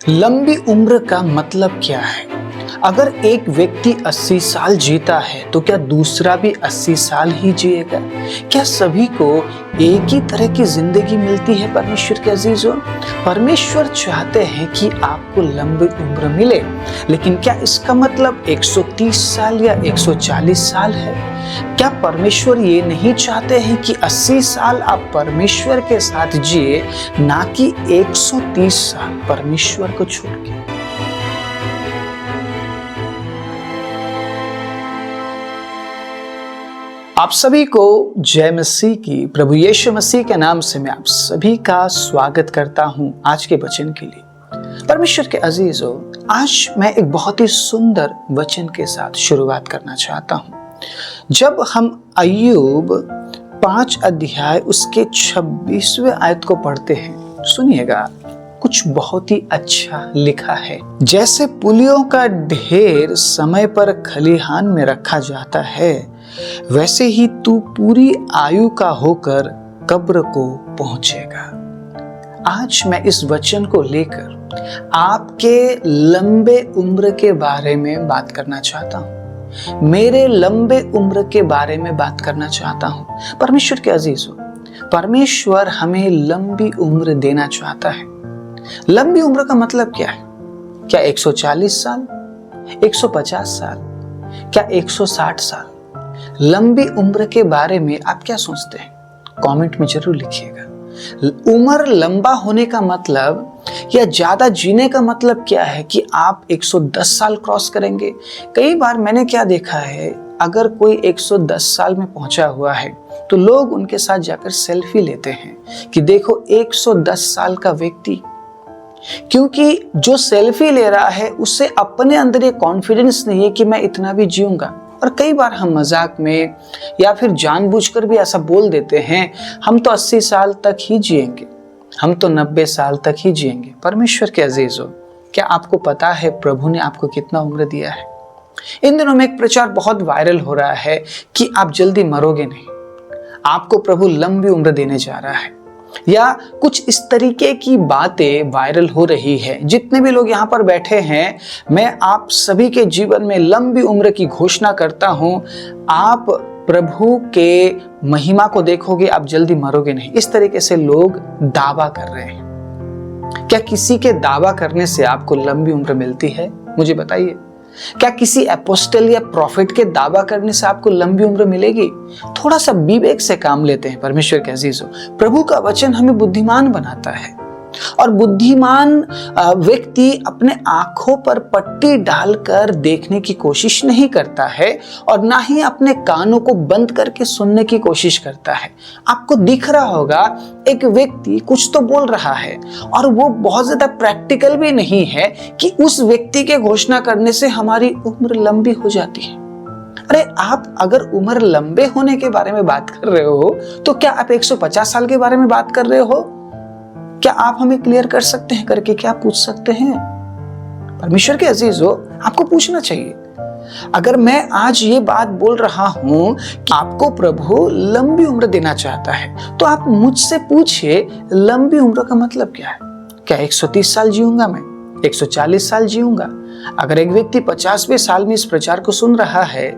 लंबी उम्र का मतलब क्या है? अगर एक व्यक्ति 80 साल जीता है तो क्या दूसरा भी 80 साल ही जिएगा? क्या सभी को एक ही तरह की जिंदगी मिलती है? परमेश्वर के अजीजों, परमेश्वर चाहते हैं कि आपको लंबी उम्र मिले, लेकिन क्या इसका मतलब 130 साल या 140 साल है? क्या परमेश्वर ये नहीं चाहते हैं कि 80 साल आप परमेश्वर के साथ जिए, ना कि 130 साल परमेश्वर को छोड़ के? आप सभी को जय मसीह की। प्रभु यीशु मसीह के नाम से मैं आप सभी का स्वागत करता हूं आज के वचन के लिए। परमेश्वर के अजीजों, आज मैं एक बहुत ही सुंदर वचन के साथ शुरुआत करना चाहता हूं। जब हम अय्यूब 5 अध्याय उसके 26वें आयत को पढ़ते हैं, सुनिएगा, कुछ बहुत ही अच्छा लिखा है। जैसे पुलियों का ढेर समय पर खलिहान में रखा जाता है, वैसे ही तू पूरी आयु का होकर कब्र को पहुंचेगा। आज मैं इस वचन को लेकर आपके लंबे उम्र के बारे में बात करना चाहता हूं। मेरे लंबे उम्र के बारे में बात करना चाहता हूं। परमेश्वर के अजीजों, परमेश्वर हमें लंबी उम्र देना चाहता है। लंबी उम्र का मतलब क्या है? क्या 140 साल, 150 साल, क्या 160 साल? लंबी उम्र के बारे में आप क्या सोचते हैं? कमेंट में जरूर लिखिएगा। उम्र लंबा होने का मतलब या ज्यादा जीने का मतलब क्या है कि आप 110 साल क्रॉस करेंगे? कई बार मैंने क्या देखा है, अगर कोई 110 साल में पहुंचा हुआ है तो लोग उनके साथ जाकर सेल्फी लेते हैं कि देखो 110 साल का व्यक्ति। क्योंकि जो सेल्फी ले रहा है उससे अपने अंदर ये कॉन्फिडेंस नहीं है कि मैं इतना भी जीऊंगा। और कई बार हम मजाक में या फिर जानबूझकर भी ऐसा बोल देते हैं, हम तो 80 साल तक ही जिएंगे, हम तो 90 साल तक ही जिएंगे। परमेश्वर के अजीजों, क्या आपको पता है प्रभु ने आपको कितना उम्र दिया है? इन दिनों में एक प्रचार बहुत वायरल हो रहा है कि आप जल्दी मरोगे नहीं, आपको प्रभु लंबी उम्र देने जा रहा है, या कुछ इस तरीके की बातें वायरल हो रही है। जितने भी लोग यहाँ पर बैठे हैं, मैं आप सभी के जीवन में लंबी उम्र की घोषणा करता हूँ। आप प्रभु के महिमा को देखोगे, आप जल्दी मरोगे नहीं। इस तरीके से लोग दावा कर रहे हैं। क्या किसी के दावा करने से आपको लंबी उम्र मिलती है? मुझे बताइए। क्या किसी एपोस्टल या प्रॉफिट के दावा करने से आपको लंबी उम्र मिलेगी? थोड़ा सा विवेक से काम लेते हैं। परमेश्वर के अजीजों, प्रभु का वचन हमें बुद्धिमान बनाता है, और बुद्धिमान व्यक्ति अपने आंखों पर पट्टी डालकर देखने की कोशिश नहीं करता है, और ना ही अपने कानों को बंद करके सुनने की कोशिश करता है। आपको दिख रहा होगा एक व्यक्ति कुछ तो बोल रहा है, और वो बहुत ज्यादा प्रैक्टिकल भी नहीं है कि उस व्यक्ति के घोषणा करने से हमारी उम्र लंबी हो जाती है। अरे, आप अगर उम्र लंबे होने के बारे में बात कर रहे हो तो क्या आप 150 साल के बारे में बात कर रहे हो? क्या आप हमें क्लियर कर सकते हैं? करके क्या पूछ सकते हैं? परमेश्वर के अजीजों, आपको पूछना चाहिए। अगर मैं आज ये बात बोल रहा हूं कि आपको प्रभु लंबी उम्र देना चाहता है, तो आप मुझसे पूछिए लंबी उम्र का मतलब क्या है? क्या 130 साल जीऊंगा मैं? 140 साल जीऊंगा? अगर एक व्यक्ति 50वें साल में इस प्रचार को सुन रहा है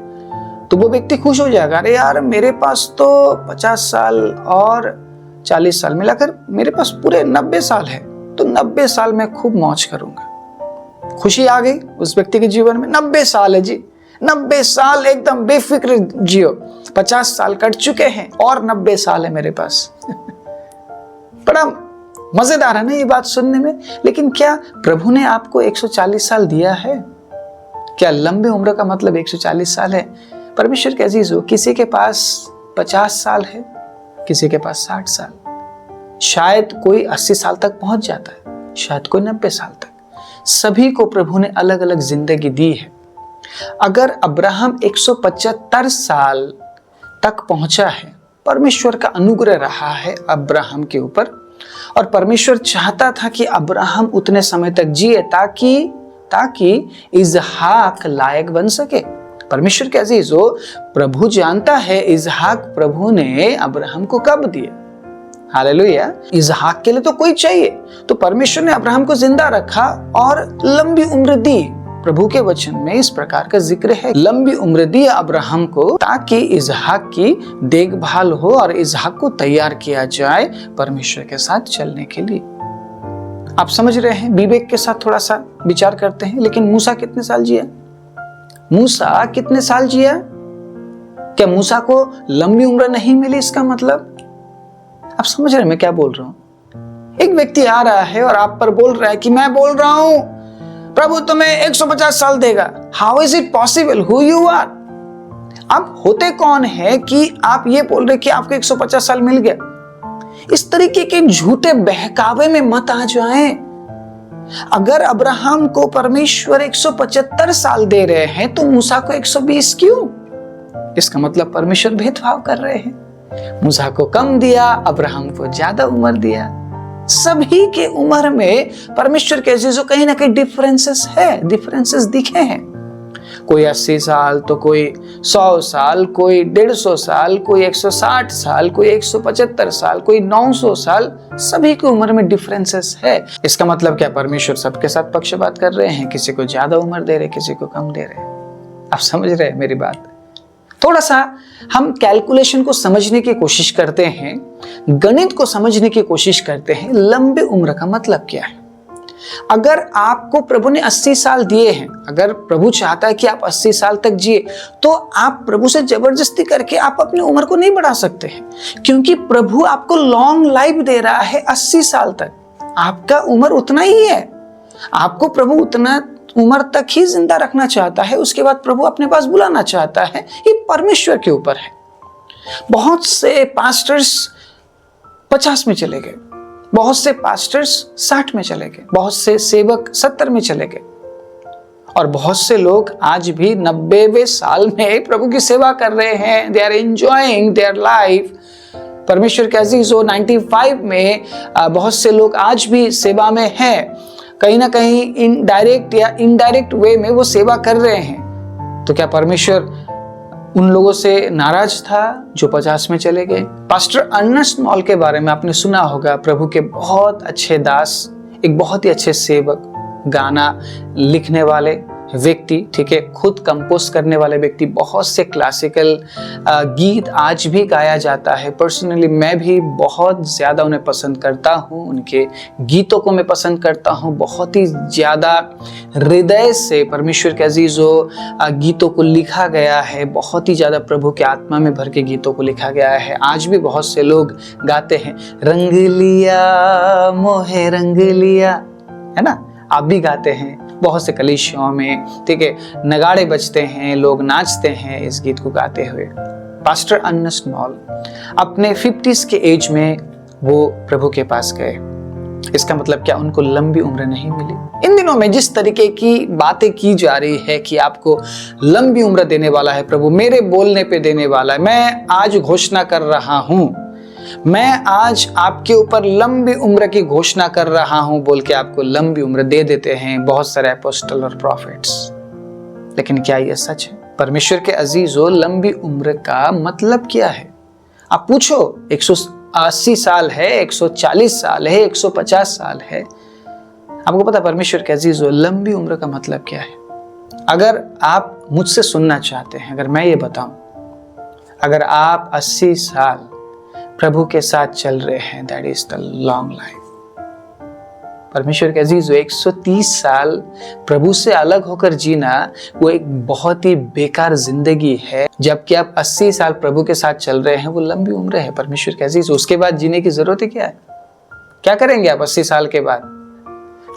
तो वो व्यक्ति खुश हो जाएगा। अरे यार, मेरे पास तो 50 साल और 40 साल मिलाकर मेरे पास पूरे 90 साल है, तो 90 साल में खूब मौज करूंगा। खुशी आ गई उस व्यक्ति के जीवन में। 90 साल है जी, 90 साल एकदम बेफिक्र जियो। 50 साल कट चुके हैं और 90 साल है मेरे पास। बड़ा मजेदार है ना ये बात सुनने में। लेकिन क्या प्रभु ने आपको 140 साल दिया है? क्या लंबे उम्र का मतलब 140 साल है? परमेश्वर के अजीजों, किसी के पास 50 साल है, किसी के पास 60 साल, शायद कोई 80 साल तक पहुंच जाता है, शायद कोई 90 साल तक। सभी को प्रभु ने अलग अलग जिंदगी दी है। अगर अब्राहम 175 साल तक पहुंचा है, परमेश्वर का अनुग्रह रहा है अब्राहम के ऊपर, और परमेश्वर चाहता था कि अब्राहम उतने समय तक जिए ताकि इजहाक लायक बन सके। परमेश्वर के अजीजों, प्रभु जानता है इजहाक प्रभु ने अब्राहम को कब दिया। हालेलुया। इसहाक के लिए तो कोई चाहिए, तो परमेश्वर ने अब्राहम को जिंदा रखा और लंबी उम्र दी। प्रभु के वचन में इस प्रकार का जिक्र है, लंबी उम्र दी अब्राहम को ताकि इसहाक की देखभाल हो और इसहाक को तैयार किया जाए परमेश्वर के साथ चलने के लिए। आप समझ रहे हैं, विवेक के साथ थोड़ा सा विचार करते हैं। लेकिन मूसा कितने साल जिया? मूसा कितने साल जिया? क्या मूसा को लंबी उम्र नहीं मिली? इसका मतलब आप समझ रहे हैं मैं क्या बोल रहा हूं? एक व्यक्ति आ रहा है और आप पर बोल रहा है कि मैं बोल रहा हूं प्रभु तुम्हें 150 साल देगा। How is it possible? Who you are? आप होते कौन है कि आप ये बोल रहे कि आपको 150 साल मिल गया? इस तरीके के झूठे बहकावे में मत आ जाएं। अगर अब्राहम को परमेश्वर 175 साल दे रहे हैं तो मूसा को 120 क्यों? इसका मतलब परमेश्वर भेदभाव कर रहे हैं। मूसा को कम दिया, अब्राहम को ज्यादा उम्र दिया। सभी के उम्र में परमेश्वर के अजीजों कहीं ना कहीं डिफरेंसेस है, डिफरेंसेस दिखे हैं। कोई 80 साल तो कोई 100 साल, कोई 150 साल, कोई 160 साल, कोई 175 साल, कोई 900 साल। सभी की उम्र में डिफरेंसेस है। इसका मतलब क्या? परमेश्वर सबके साथ पक्षपात कर रहे हैं? किसी को ज्यादा उम्र दे रहे, किसी को कम दे रहे? आप समझ रहे हैं मेरी बात? थोड़ा सा हम कैलकुलेशन को समझने की कोशिश करते हैं, गणित को समझने की कोशिश करते हैं। लंबी उम्र का मतलब क्या है? अगर आपको प्रभु ने 80 साल दिए हैं, अगर प्रभु चाहता है कि आप 80 साल तक जिए, तो आप प्रभु से जबरदस्ती करके आप अपनी उम्र को नहीं बढ़ा सकते हैं, क्योंकि प्रभु आपको लॉन्ग लाइफ दे रहा है 80 साल तक। आपका उम्र उतना ही है, आपको प्रभु उतना उम्र तक ही जिंदा रखना चाहता है। उसके बाद प्रभु अपने पास बुलाना चाहता है। ये परमेश्वर के ऊपर है। बहुत से पास्टर्स 50 में चले गए, बहुत से पास्टर्स 60 में चले गए, बहुत से सेवक 70 में चले गए, और बहुत से लोग आज भी 90वें साल में प्रभु की सेवा कर रहे हैं। They are enjoying their life. परमेश्वर के अजीजों, 95 में बहुत से लोग आज भी सेवा में हैं। कहीं ना कहीं इनडायरेक्ट या इनडायरेक्ट वे में वो सेवा कर रहे हैं। तो क्या परमेश्वर उन लोगों से नाराज था जो 50 में चले गए? पास्टर अर्नेस्ट मॉल के बारे में आपने सुना होगा, प्रभु के बहुत अच्छे दास, एक बहुत ही अच्छे सेवक, गाना लिखने वाले व्यक्ति, ठीक है, खुद कंपोज करने वाले व्यक्ति। बहुत से क्लासिकल गीत आज भी गाया जाता है। पर्सनली मैं भी बहुत ज़्यादा उन्हें पसंद करता हूँ, उनके गीतों को मैं पसंद करता हूँ। बहुत ही ज़्यादा हृदय से परमेश्वर के अजीज़ों गीतों को लिखा गया है। बहुत ही ज़्यादा प्रभु के आत्मा में भर के गीतों को लिखा गया है। आज भी बहुत से लोग गाते हैं, रंग लिया मोहे रंग लिया, है ना? आप भी गाते हैं बहुत से कलीसियों में, ठीक है, नगाड़े बजते हैं, लोग नाचते हैं इस गीत को गाते हुए। पास्टर अर्नेस्ट मॉल अपने 50s के एज में वो प्रभु के पास गए। इसका मतलब क्या? उनको लंबी उम्र नहीं मिली। इन दिनों में जिस तरीके की बातें की जा रही है कि आपको लंबी उम्र देने वाला है प्रभु, मेरे बोलने पे देने वाला है, मैं आज घोषणा कर रहा हूं, मैं आज आपके ऊपर लंबी उम्र की घोषणा कर रहा हूं बोल के आपको लंबी उम्र दे देते हैं बहुत सारे अपोस्टल और प्रॉफिट्स। लेकिन क्या यह सच है? परमेश्वर के अजीजों, लंबी उम्र का मतलब क्या है? आप पूछो, 180 साल है, 140 साल है, 150 साल है। आपको पता परमेश्वर के अजीजों लंबी उम्र का मतलब क्या है? अगर आप मुझसे सुनना चाहते हैं, अगर मैं ये बताऊं, अगर आप 80 साल प्रभु के साथ चल रहे हैं, that is the long life. परमेश्वर के अजीजों, 130 साल प्रभु से अलग होकर जीना वो एक बहुत ही बेकार जिंदगी है, जबकि आप 80 साल प्रभु के साथ चल रहे हैं, वो लंबी उम्र है परमेश्वर के अजीजों। उसके बाद जीने की जरूरत ही क्या है? क्या करेंगे आप 80 साल के बाद?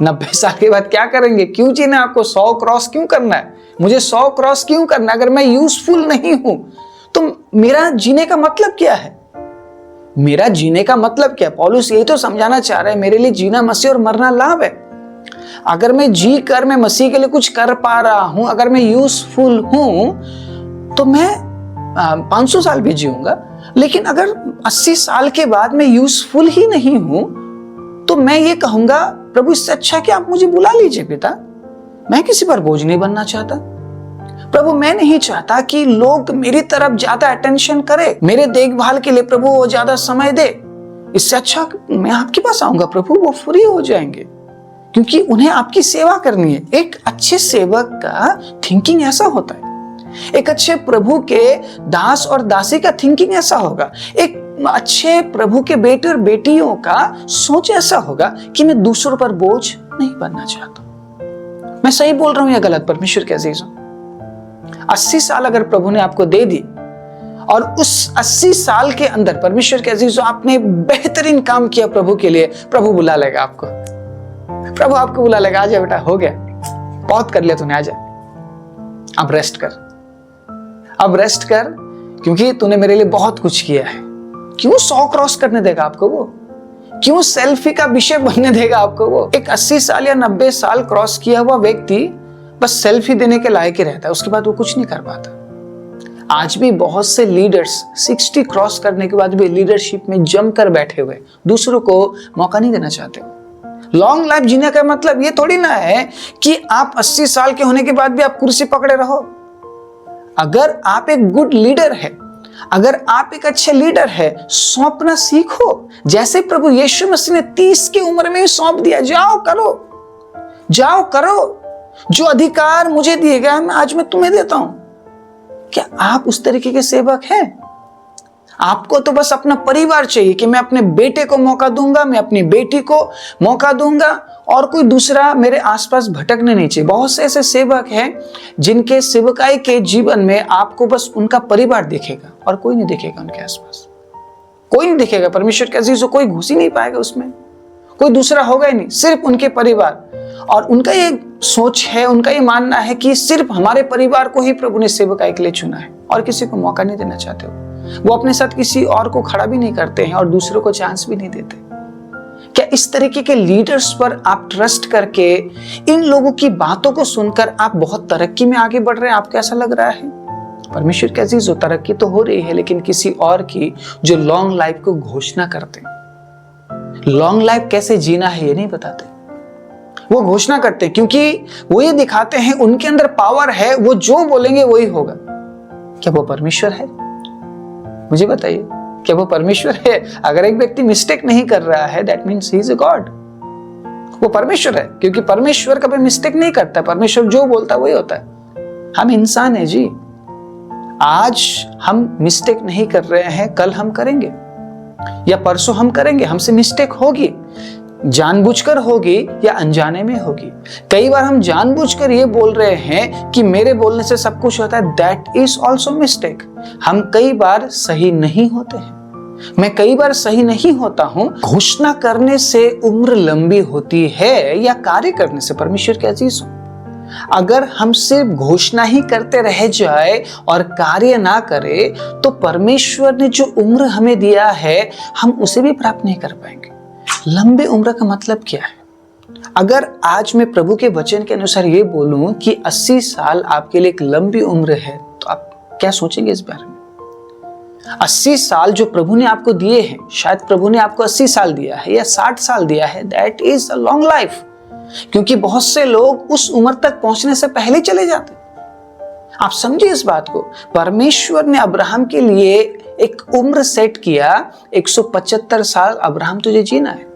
90 साल के बाद क्या करेंगे? क्यों जीना? आपको 100 क्रॉस क्यों करना है? मुझे 100 क्रॉस क्यों करना है? अगर मैं यूजफुल नहीं हूं तो मेरा जीने का मतलब क्या है? मेरा जीने का मतलब क्या? पौलुस यही तो समझाना चाह रहे हैं, मेरे लिए जीना मसीह और मरना लाभ है। अगर मैं जी कर मैं मसीह के लिए कुछ कर पा रहा हूं, अगर मैं यूजफुल हूं, तो मैं 500 साल भी जीऊंगा। लेकिन अगर 80 साल के बाद मैं यूजफुल ही नहीं हूं, तो मैं ये कहूंगा, प्रभु इससे अच्छा कि आप मुझे बुला लीजिए पिता, मैं किसी पर बोझ नहीं बनना चाहता। प्रभु मैं नहीं चाहता कि लोग मेरी तरफ ज्यादा अटेंशन करें, मेरे देखभाल के लिए प्रभु वो ज्यादा समय दे। इससे अच्छा मैं आपके पास आऊंगा प्रभु, वो फ्री हो जाएंगे, क्योंकि उन्हें आपकी सेवा करनी है। एक अच्छे सेवक का थिंकिंग ऐसा होता है, एक अच्छे प्रभु के दास और दासी का थिंकिंग ऐसा होगा, एक अच्छे प्रभु के बेटे और बेटियों का सोच ऐसा होगा कि मैं दूसरों पर बोझ नहीं बनना चाहता। मैं सही बोल रहा हूं या गलत परमेश्वर के अजीजों? 80 साल अगर प्रभु ने आपको दे दी और उस 80 साल के अंदर परमेश्वर के अजीजों आपने बेहतरीन काम किया प्रभु के लिए, प्रभु बुला लेगा आपको। प्रभु आपको बुला लेगा, आजा बेटा, हो गया, बहुत कर लिया तूने, आजा, अब रेस्ट कर, अब रेस्ट कर, क्योंकि तूने मेरे लिए बहुत कुछ किया है। क्यों 100 क्रॉस करने देगा आपको वो? क्यों सेल्फी का विषय बनने देगा आपको वो? एक 80 साल या 90 साल क्रॉस किया हुआ व्यक्ति बस सेल्फी देने के लायक ही रहता है, उसके बाद वो कुछ नहीं कर पाता। आज भी बहुत से लीडर्स 60 क्रॉस करने के बाद भी लीडरशिप में जमकर बैठे हुए, दूसरों को मौका नहीं देना चाहते। लॉन्ग लाइफ जीने का मतलब ये थोड़ी ना है कि आप 80 साल के होने के बाद भी आप कुर्सी पकड़े रहो। अगर आप एक गुड लीडर है, अगर आप एक अच्छे लीडर है, सौंपना सीखो। जैसे प्रभु यीशु मसीह ने 30 की उम्र में ही सौंप दिया, जाओ करो, जाओ करो, जो अधिकार मुझे दिए गया मैं आज मैं तुम्हें देता हूं। क्या आप उस तरीके के सेवक हैं? आपको तो बस अपना परिवार चाहिए कि मैं अपने बेटे को मौका दूंगा, मैं अपनी बेटी को मौका दूंगा, और कोई दूसरा मेरे आसपास भटकने नहीं चाहिए। बहुत से ऐसे सेवक हैं जिनके सेवकाई के जीवन में आपको बस उनका परिवार दिखेगा और कोई नहीं दिखेगा उनके आसपास, कोई नहीं दिखेगा। परमेश्वर के अजीजों, कोई घुस ही नहीं पाएगा उसमें, कोई दूसरा होगा ही नहीं, सिर्फ उनके परिवार। और उनका ये सोच है, उनका ये मानना है कि सिर्फ हमारे परिवार को ही प्रभु ने सेवकाई के लिए चुना है और किसी को मौका नहीं देना चाहते। वो अपने साथ किसी और को खड़ा भी नहीं करते हैं और दूसरों को चांस भी नहीं देते। क्या इस तरीके के लीडर्स पर आप ट्रस्ट करके, इन लोगों की बातों को सुनकर आप बहुत तरक्की में आगे बढ़ रहे हैं? आपको ऐसा लग रहा है? परमेश्वर के अजीजों, तरक्की तो हो रही है, लेकिन किसी और की, जो लॉन्ग लाइफ को घोषणा करते हैं। लॉन्ग लाइफ कैसे जीना है ये नहीं बताते, वो घोषणा करते हैं क्योंकि वो ये दिखाते हैं उनके अंदर पावर है, वो जो बोलेंगे वही होगा। क्या वो परमेश्वर है? मुझे बताइए, क्या वो परमेश्वर है? अगर एक व्यक्ति मिस्टेक नहीं कर रहा है, that means he is a God. वो परमेश्वर है, क्योंकि परमेश्वर कभी मिस्टेक नहीं करता। परमेश्वर जो बोलता है वही होता है। हम इंसान है जी, आज हम मिस्टेक नहीं कर रहे हैं, कल हम करेंगे या परसों हम करेंगे। हमसे मिस्टेक होगी, जानबूझकर होगी या अनजाने में होगी। कई बार हम जानबूझकर ये बोल रहे हैं कि मेरे बोलने से सब कुछ होता है, दैट इज ऑल्सो मिस्टेक। हम कई बार सही नहीं होते हैं, मैं कई बार सही नहीं होता हूं। घोषणा करने से उम्र लंबी होती है या कार्य करने से? परमेश्वर के अजीजों, अगर हम सिर्फ घोषणा ही करते रह जाए और कार्य ना करें, तो परमेश्वर ने जो उम्र हमें दिया है हम उसे भी प्राप्त नहीं कर पाएंगे। लंबे उम्र का मतलब क्या है? अगर आज मैं प्रभु के वचन के अनुसार ये बोलूं कि 80 साल आपके लिए एक लंबी उम्र है, तो आप क्या सोचेंगे इस बारे में? 80 साल जो प्रभु ने आपको दिए हैं, शायद प्रभु ने आपको 80 साल दिया है या 60 साल दिया है, that is a long life. क्योंकि बहुत से लोग उस उम्र तक पहुंचने से पहले चले जाते। आप समझिए इस बात को। परमेश्वर ने अब्राहम के लिए एक उम्र सेट किया, 175 साल अब्राहम तुझे जीना है,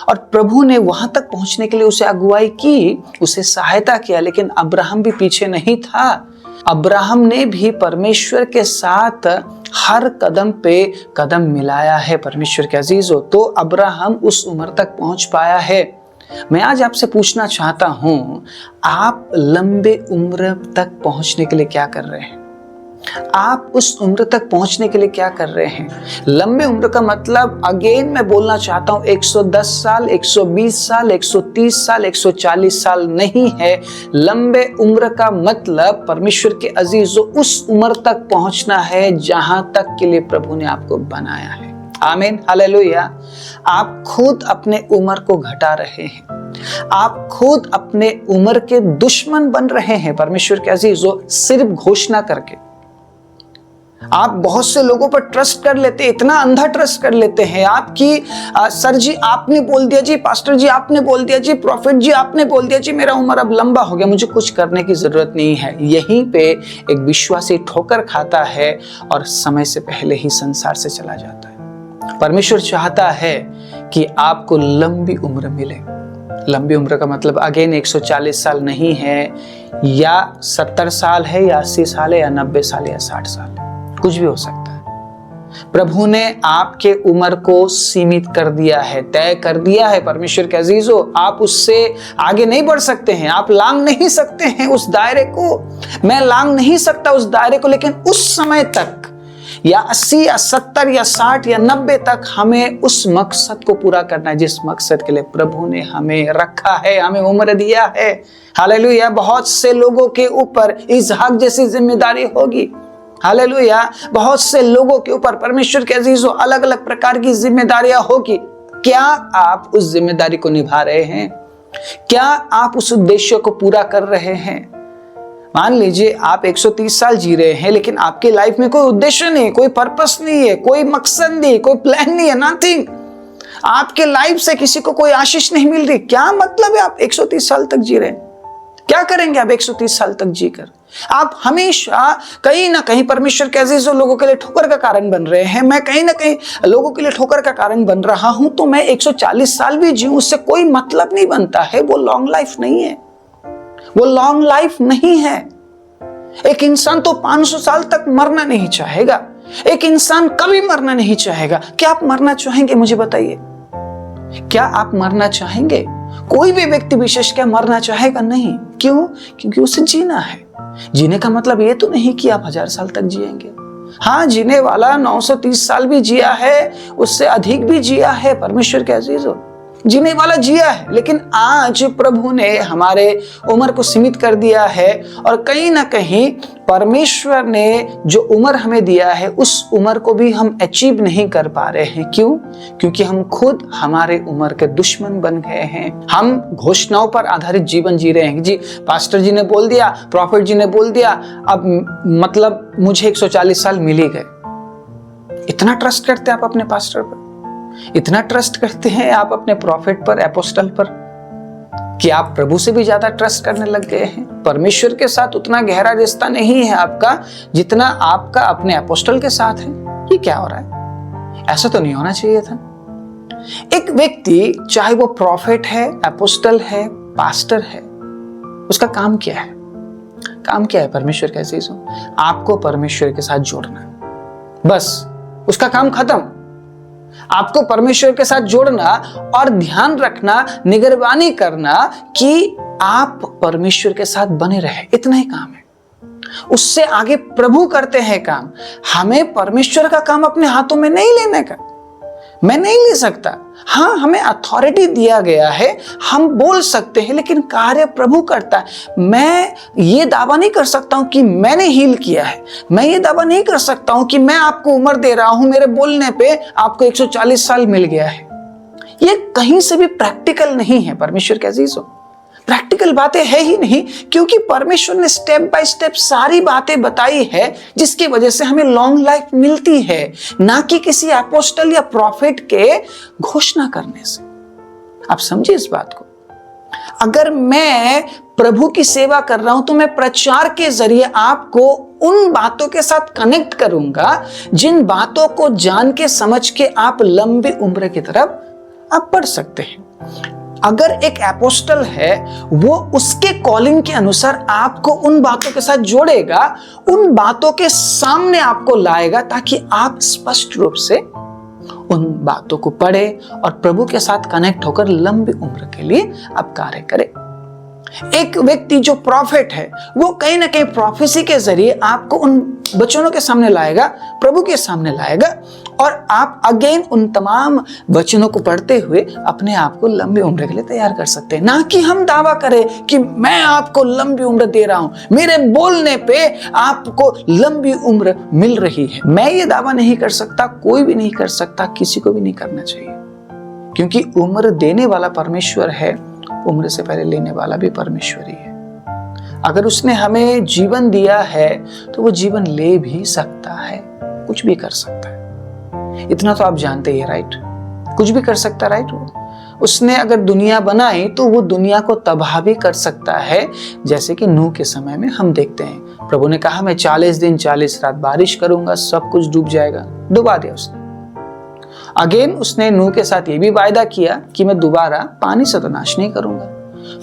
और प्रभु ने वहां तक पहुंचने के लिए उसे अगुवाई की, उसे सहायता किया। लेकिन अब्राहम भी पीछे नहीं था। अब्राहम ने भी परमेश्वर के साथ हर कदम पे कदम मिलाया है। परमेश्वर के अजीजों, तो अब्राहम उस उम्र तक पहुंच पाया है। मैं आज आपसे पूछना चाहता हूं, आप लंबे उम्र तक पहुंचने के लिए क्या कर रहे हैं? आप उस उम्र तक पहुंचने के लिए क्या कर रहे हैं? लंबे उम्र का मतलब, अगेन मैं बोलना चाहता हूं, 110 साल, 120 साल, 130 साल, 140 साल नहीं है। लंबे उम्र का मतलब परमेश्वर के अजीजों, उस उम्र तक पहुंचना है जहां तक के लिए प्रभु ने आपको बनाया है। आमीन, हालेलुया। आप खुद अपने उम्र को घटा रहे हैं, आप खुद अपने उम्र के दुश्मन बन रहे हैं। परमेश्वर के अजीजों, सिर्फ घोषणा करके आप बहुत से लोगों पर ट्रस्ट कर लेते हैं, इतना अंधा ट्रस्ट कर लेते हैं आपकी सर जी आपने बोल दिया जी, पास्टर जी आपने बोल दिया जी, प्रॉफिट जी आपने बोल दिया जी, मेरा उम्र अब लंबा हो गया, मुझे कुछ करने की जरूरत नहीं है। यहीं पे एक विश्वासी ठोकर खाता है और समय से पहले ही संसार से चला जाता है। परमेश्वर चाहता है कि आपको लंबी उम्र मिले। लंबी उम्र का मतलब अगेन 140 साल नहीं है, या 70 साल है, या 80 साल है, या 90 साल, या 60 साल, कुछ भी हो सकता है। प्रभु ने आपके उम्र को सीमित कर दिया है, तय कर दिया है। परमेश्वर के अजीजों, आप उससे आगे नहीं बढ़ सकते हैं, आप लांघ नहीं सकते हैं उस दायरे को। मैं लांघ नहीं सकता उस दायरे को, लेकिन उस समय तक या 80 या 70 या 60 या 90 तक हमें उस मकसद को पूरा करना है जिस मकसद के लिए प्रभु ने हमें रखा है, हमें उम्र दिया है। हालेलुया। बहुत से लोगों के ऊपर इसहाक जैसी जिम्मेदारी होगी। हालेलुया। बहुत से लोगों के ऊपर परमेश्वर के अजीजों अलग अलग प्रकार की जिम्मेदारियां होगी। क्या आप उस जिम्मेदारी को निभा रहे हैं? क्या आप उस उद्देश्य को पूरा कर रहे हैं? मान लीजिए आप 130 साल जी रहे हैं, लेकिन आपकी लाइफ में कोई उद्देश्य नहीं, कोई पर्पस नहीं है, कोई मकसद नहीं, कोई प्लान नहीं है, नथिंग। आपके लाइफ से किसी को कोई आशीष नहीं मिल रही। क्या मतलब है आप 130 साल तक जी रहे हैं? क्या करेंगे आप 130 साल तक जीकर? आप हमेशा कहीं ना कहीं परमेश्वर के अजीजों लोगों के लिए ठोकर का कारण बन रहे हैं। मैं कहीं ना कहीं लोगों के लिए ठोकर का कारण बन रहा हूं, तो मैं 140 साल भी जीऊं, उससे कोई मतलब नहीं बनता है। वो लॉन्ग लाइफ नहीं है, वो लॉन्ग लाइफ नहीं है। एक इंसान तो 500 साल तक मरना नहीं चाहेगा, एक इंसान कभी मरना नहीं चाहेगा। क्या आप मरना चाहेंगे? मुझे बताइए, क्या आप मरना चाहेंगे? कोई भी व्यक्ति विशेष क्या मरना चाहेगा? नहीं। क्यों? क्योंकि उसे जीना है। जीने का मतलब ये तो नहीं कि आप 1000 साल तक जिएंगे। हाँ, जीने वाला 930 साल भी जिया है, उससे अधिक भी जिया है। परमेश्वर के अजीजों, जीने वाला जिया है, लेकिन आज प्रभु ने हमारे उम्र को सीमित कर दिया है। और कहीं ना कहीं परमेश्वर ने जो उम्र हमें दिया है, उस उम्र को भी हम अचीव नहीं कर पा रहे हैं। क्यों? क्योंकि हम खुद हमारे उम्र के दुश्मन बन गए हैं। हम घोषणाओं पर आधारित जीवन जी रहे हैं। जी, पास्टर जी ने बोल दिया, प्रॉफिट जी ने बोल दिया, अब मतलब मुझे 140 साल मिल ही गए। इतना ट्रस्ट करते हैं आप अपने पास्टर पर? इतना ट्रस्ट करते हैं आप अपने प्रॉफिट पर, एपोस्टल पर, कि आप प्रभु से भी ज्यादा ट्रस्ट करने लग गए हैं? परमेश्वर के साथ उतना गहरा रिश्ता नहीं है आपका जितना आपका अपने एपोस्टल के साथ है। ये क्या हो रहा है? ऐसा तो नहीं होना चाहिए था। एक व्यक्ति, चाहे वो प्रॉफिट है, एपोस्टल है, पास्टर है, उसका काम क्या है? काम क्या है परमेश्वर के अजीजों? आपको परमेश्वर के साथ जोड़ना, बस उसका काम खत्म। आपको परमेश्वर के साथ जोड़ना और ध्यान रखना, निगरानी करना कि आप परमेश्वर के साथ बने रहे, इतना ही काम है। उससे आगे प्रभु करते हैं काम। हमें परमेश्वर का काम अपने हाथों में नहीं लेने का। मैं नहीं ले सकता। हाँ, हमें अथॉरिटी दिया गया है, हम बोल सकते हैं, लेकिन कार्य प्रभु करता है। मैं ये दावा नहीं कर सकता हूं कि मैंने हील किया है। मैं ये दावा नहीं कर सकता हूं कि मैं आपको उम्र दे रहा हूं, मेरे बोलने पे आपको 140 साल मिल गया है। ये कहीं से भी प्रैक्टिकल नहीं है परमेश्वर के अजीजों। प्रैक्टिकल बातें है ही नहीं, क्योंकि परमेश्वर ने स्टेप बाय स्टेप सारी बातें बताई है जिसकी वजह से हमें लॉन्ग लाइफ मिलती है, ना कि किसी अपोस्टल या प्रॉफिट के घोषणा करने से। आप समझिए इस बात को। अगर मैं प्रभु की सेवा कर रहा हूं तो मैं प्रचार के जरिए आपको उन बातों के साथ कनेक्ट करूंगा जिन बातों को जान के समझ के आप लंबी उम्र की तरफ आप बढ़ सकते हैं। अगर एक एपोस्टल है, वो उसके कॉलिंग के अनुसार आपको उन बातों के साथ जोड़ेगा, उन बातों के सामने आपको लाएगा, ताकि आप स्पष्ट रूप से उन बातों को पढ़े और प्रभु के साथ कनेक्ट होकर लंबी उम्र के लिए आप कार्य करें। एक व्यक्ति जो प्रॉफिट है, वो कहीं ना कहीं प्रोफेसी के जरिए आपको उन वचनों के सामने लाएगा, प्रभु के सामने लाएगा, और आप अगेन उन तमाम वचनों को पढ़ते हुए अपने आप को लंबी उम्र के लिए तैयार कर सकते हैं। ना कि हम दावा करें कि मैं आपको लंबी उम्र दे रहा हूं, मेरे बोलने पे आपको लंबी उम्र मिल रही है। मैं ये दावा नहीं कर सकता, कोई भी नहीं कर सकता, किसी को भी नहीं करना चाहिए, क्योंकि उम्र देने वाला परमेश्वर है, उम्र से पहले लेने वाला भी परमेश्वर ही है। अगर उसने हमें जीवन दिया है तो वो जीवन ले भी सकता है, कुछ भी कर सकता है। इतना तो आप जानते ही, राइट? कुछ भी कर सकता है, राइट? उसने अगर दुनिया बनाई तो वो दुनिया को तबाह भी कर सकता है, जैसे कि नूह के समय में हम देखते हैं। प्रभु ने कहा मैं 40 दिन 40 रात बारिश करूंगा, सब कुछ डूब जाएगा, डुबा दिया उसने। अगेन उसने नूह के साथ ये भी वायदा किया कि मैं दोबारा पानी से तो नाश नहीं करूंगा।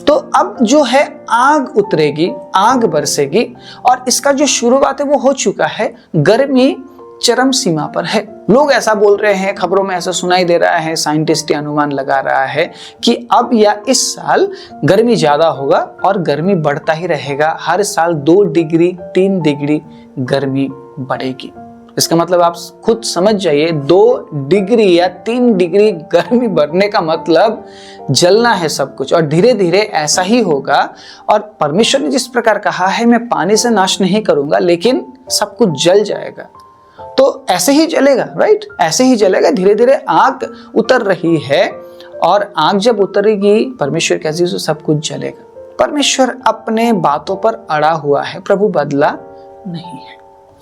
तो अब जो है आग उतरेगी, आग बरसेगी, और इसका जो शुरुआत है वो हो चुका है। गर्मी चरम सीमा पर है। लोग ऐसा बोल रहे हैं, खबरों में ऐसा सुनाई दे रहा है, साइंटिस्ट अनुमान लगा रहा है कि अब या इस साल गर्मी ज्यादा होगा और गर्मी बढ़ता ही रहेगा। हर साल 2 डिग्री 3 डिग्री गर्मी बढ़ेगी। इसका मतलब आप खुद समझ जाइए, 2 डिग्री या 3 डिग्री गर्मी बढ़ने का मतलब जलना है सब कुछ, और धीरे धीरे ऐसा ही होगा। और परमेश्वर ने जिस प्रकार कहा है, मैं पानी से नाश नहीं करूंगा लेकिन सब कुछ जल जाएगा, तो ऐसे ही जलेगा, राइट? ऐसे ही जलेगा। धीरे धीरे आग उतर रही है, और आग जब उतरेगी परमेश्वर के अजीजों सब कुछ जलेगा। परमेश्वर अपने बातों पर अड़ा हुआ है, प्रभु बदला नहीं है।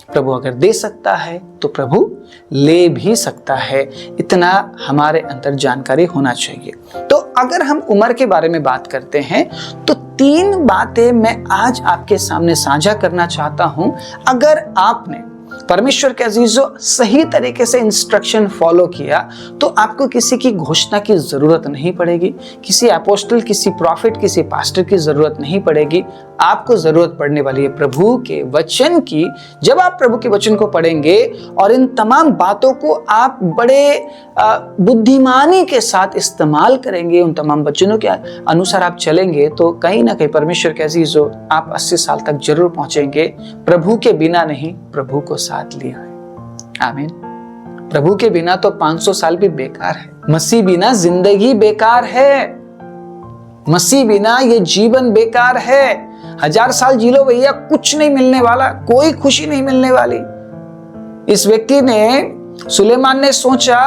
प्रभु अगर दे सकता है तो प्रभु ले भी सकता है, इतना हमारे अंदर जानकारी होना चाहिए। तो अगर हम उम्र के बारे में बात करते हैं तो 3 बातें मैं आज आपके सामने साझा करना चाहता हूं। अगर आपने परमेश्वर के अजीजों सही तरीके से इंस्ट्रक्शन फॉलो किया तो आपको किसी की घोषणा की जरूरत नहीं पड़ेगी, किसी अपोस्टल, किसी प्रॉफिट, किसी पास्टर की जरूरत नहीं पड़ेगी। आपको जरूरत पड़ने वाली है प्रभु के वचन की। जब आप प्रभु के वचन को पढ़ेंगे और इन तमाम बातों को आप बड़े बुद्धिमानी के साथ इस्तेमाल करेंगे, उन तमाम वचनों के अनुसार आप चलेंगे, तो कहीं ना कहीं परमेश्वर के अजीजों आप 80 साल तक जरूर पहुंचेंगे। प्रभु के बिना नहीं, प्रभु को साथ लिया है। आमीन। प्रभु के बिना तो 500 साल भी बेकार है। मसीह बिना जिंदगी बेकार है। मसीह बिना ये जीवन बेकार है। 1000 साल जी लो भैया, कुछ नहीं मिलने वाला, कोई खुशी नहीं मिलने वाली। इस व्यक्ति ने, सुलेमान ने सोचा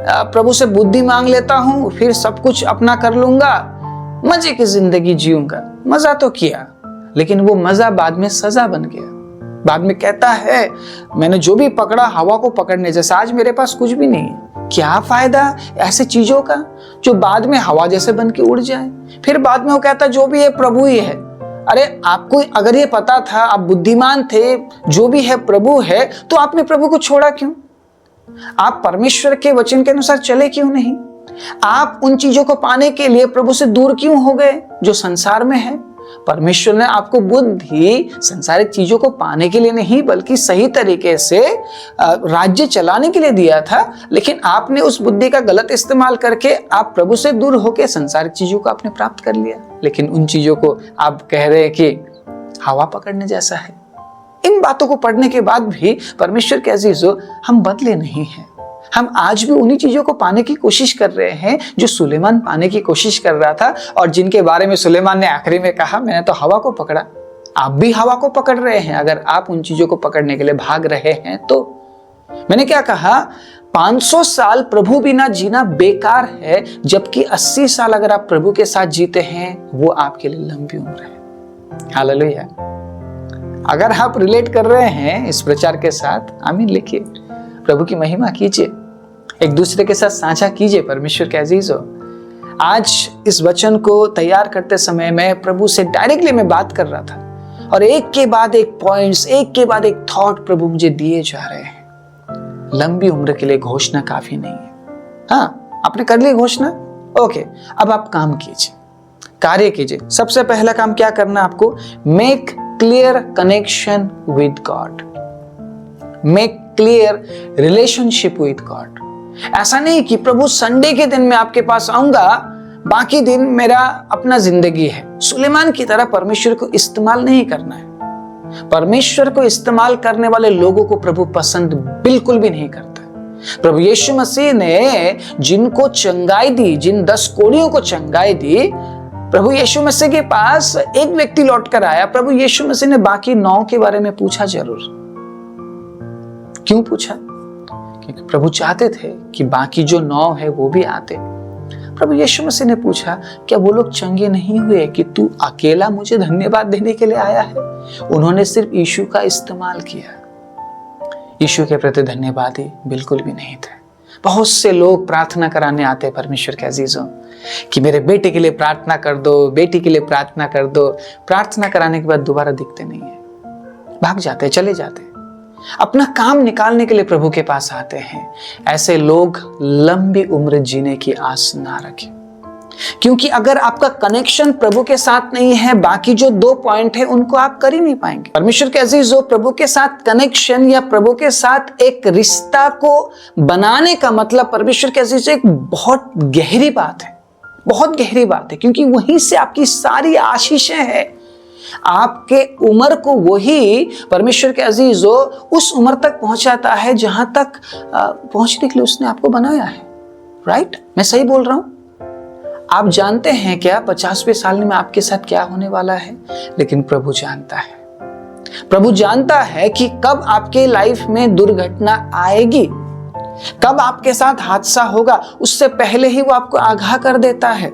प्रभु से बुद्धि मांग लेता हूं, फिर सब कुछ अपना कर लूंगा, मजे की जिंदगी जीऊंगा। मजा तो किया, लेकिन वो मजा बाद में सजा बन गया। बाद में कहता है, मैंने जो भी पकड़ा हवा को पकड़ने जैसा, आज मेरे पास कुछ भी नहीं है। क्या फायदा ऐसे चीजों का जो बाद में हवा जैसे बन के उड़ जाए। फिर बाद में वो कहता, जो भी है प्रभु ही है। अरे आपको अगर ये पता था, आप बुद्धिमान थे, जो भी है प्रभु है, तो आपने प्रभु को छोड़ा क्यों? आप परमेश्वर के वचन के अनुसार चले क्यों नहीं? आप उन चीजों को पाने के लिए प्रभु से दूर क्यों हो गए जो संसार में है? परमेश्वर ने आपको बुद्धि संसारिक चीजों को पाने के लिए नहीं, बल्कि सही तरीके से राज्य चलाने के लिए दिया था। लेकिन आपने उस बुद्धि का गलत इस्तेमाल करके आप प्रभु से दूर होकर संसारिक चीजों को आपने प्राप्त कर लिया। लेकिन उन चीजों को आप कह रहे हैं कि हवा पकड़ने जैसा है। इन बातों को पढ़ने के बाद भी परमेश्वर के अजीजों, हम बदले नहीं हैं। हम आज भी उन्हीं चीजों को पाने की कोशिश कर रहे हैं जो सुलेमान पाने की कोशिश कर रहा था, और जिनके बारे में सुलेमान ने आखिरी में कहा, मैंने तो हवा को पकड़ा। आप भी हवा को पकड़ रहे हैं। अगर आप उन चीजों को पकड़ने के लिए भाग रहे हैं तो मैंने क्या कहा, 500 साल प्रभु बिना जीना बेकार है, जबकि 80 साल अगर आप प्रभु के साथ जीते हैं वो आपके लिए लंबी उम्र है। हालेलुया। अगर आप रिलेट कर रहे हैं इस प्रचार के साथ, आमीन लिखिए, प्रभु की महिमा कीजिए, एक दूसरे के साथ साझा कीजिए। परमेश्वर के अजीजों, आज इस वचन को तैयार करते समय मैं प्रभु से डायरेक्टली मैं बात कर रहा था, और एक के बाद एक पॉइंट्स, एक के बाद एक थॉट प्रभु मुझे दिए जा रहे हैं। लंबी उम्र के लिए घोषणा काफी नहीं है। हाँ, आपने कर ली घोषणा, ओके, अब आप काम कीजिए, कार्य कीजिए। सबसे पहला काम क्या करना आपको, make clear connection with God, make clear relationship with God. ऐसा नहीं कि प्रभु संडे के दिन मैं आपके पास आऊंगा, बाकी दिन मेरा अपना जिंदगी है। सुलेमान की तरह परमेश्वर को इस्तेमाल नहीं करना है। परमेश्वर को इस्तेमाल करने वाले लोगों को प्रभु पसंद बिल्कुल भी नहीं करता। प्रभु यीशु मसीह ने जिनको चंगाई दी, जिन 10 कोढ़ियों को चंगाई दी, प्रभु यीशु मसीह के पास एक व्यक्ति लौट कर आया। प्रभु यीशु मसीह ने बाकी 9 के बारे में पूछा जरूर। क्यों पूछा? क्योंकि प्रभु चाहते थे कि बाकी जो 9 है वो भी आते। प्रभु यीशु मसीह ने पूछा, क्या वो लोग चंगे नहीं हुए कि तू अकेला मुझे धन्यवाद देने के लिए आया है? उन्होंने सिर्फ यीशु का इस्तेमाल किया। यीशु के प्रति धन्यवादी बिल्कुल भी नहीं थे। बहुत से लोग प्रार्थना कराने आते हैं परमेश्वर के अजीजों कि मेरे बेटे के लिए प्रार्थना कर दो, बेटी के लिए प्रार्थना कर दो। प्रार्थना कराने के बाद दोबारा दिखते नहीं है, भाग जाते, चले जाते। अपना काम निकालने के लिए प्रभु के पास आते हैं, ऐसे लोग लंबी उम्र जीने की आस ना रखें। क्योंकि अगर आपका कनेक्शन प्रभु के साथ नहीं है, बाकी जो 2 पॉइंट है उनको आप कर ही नहीं पाएंगे। परमेश्वर के अजीजों, प्रभु के साथ कनेक्शन या प्रभु के साथ एक रिश्ता को बनाने का मतलब परमेश्वर के अजीजों एक बहुत गहरी बात है, बहुत गहरी बात है, क्योंकि वहीं से आपकी सारी आशीषें हैं। आपके उम्र को वही परमेश्वर के अजीजों उस उम्र तक पहुंचाता है जहां तक पहुंचने के लिए उसने आपको बनाया है। राइट? मैं सही बोल रहा हूं? आप जानते हैं क्या 50वें साल में आपके साथ क्या होने वाला है? लेकिन प्रभु जानता है। प्रभु जानता है कि कब आपके लाइफ में दुर्घटना आएगी, कब आपके साथ हादसा होगा, उससे पहले ही वो आपको आगाह कर देता है।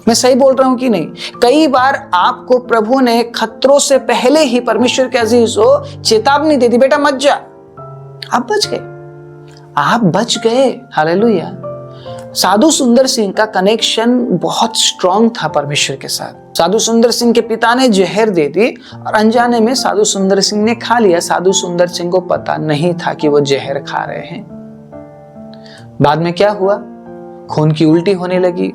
मैं सही बोल रहा हूं कि नहीं? कई बार आपको प्रभु ने खतरों से पहले ही परमेश्वर के अजीजों चेतावनी दे दी, बेटा मत जा। आप बच गए, आप बच गए। हालेलुया। साधु सुंदर सिंह का कनेक्शन बहुत स्ट्रांग था परमेश्वर के साथ। साधु सुंदर सिंह के पिता ने जहर दे दी और अनजाने में साधु सुंदर सिंह ने खा लिया। साधु सुंदर सिंह को पता नहीं था कि वो जहर खा रहे हैं। बाद में क्या हुआ? खून की उल्टी होने लगी।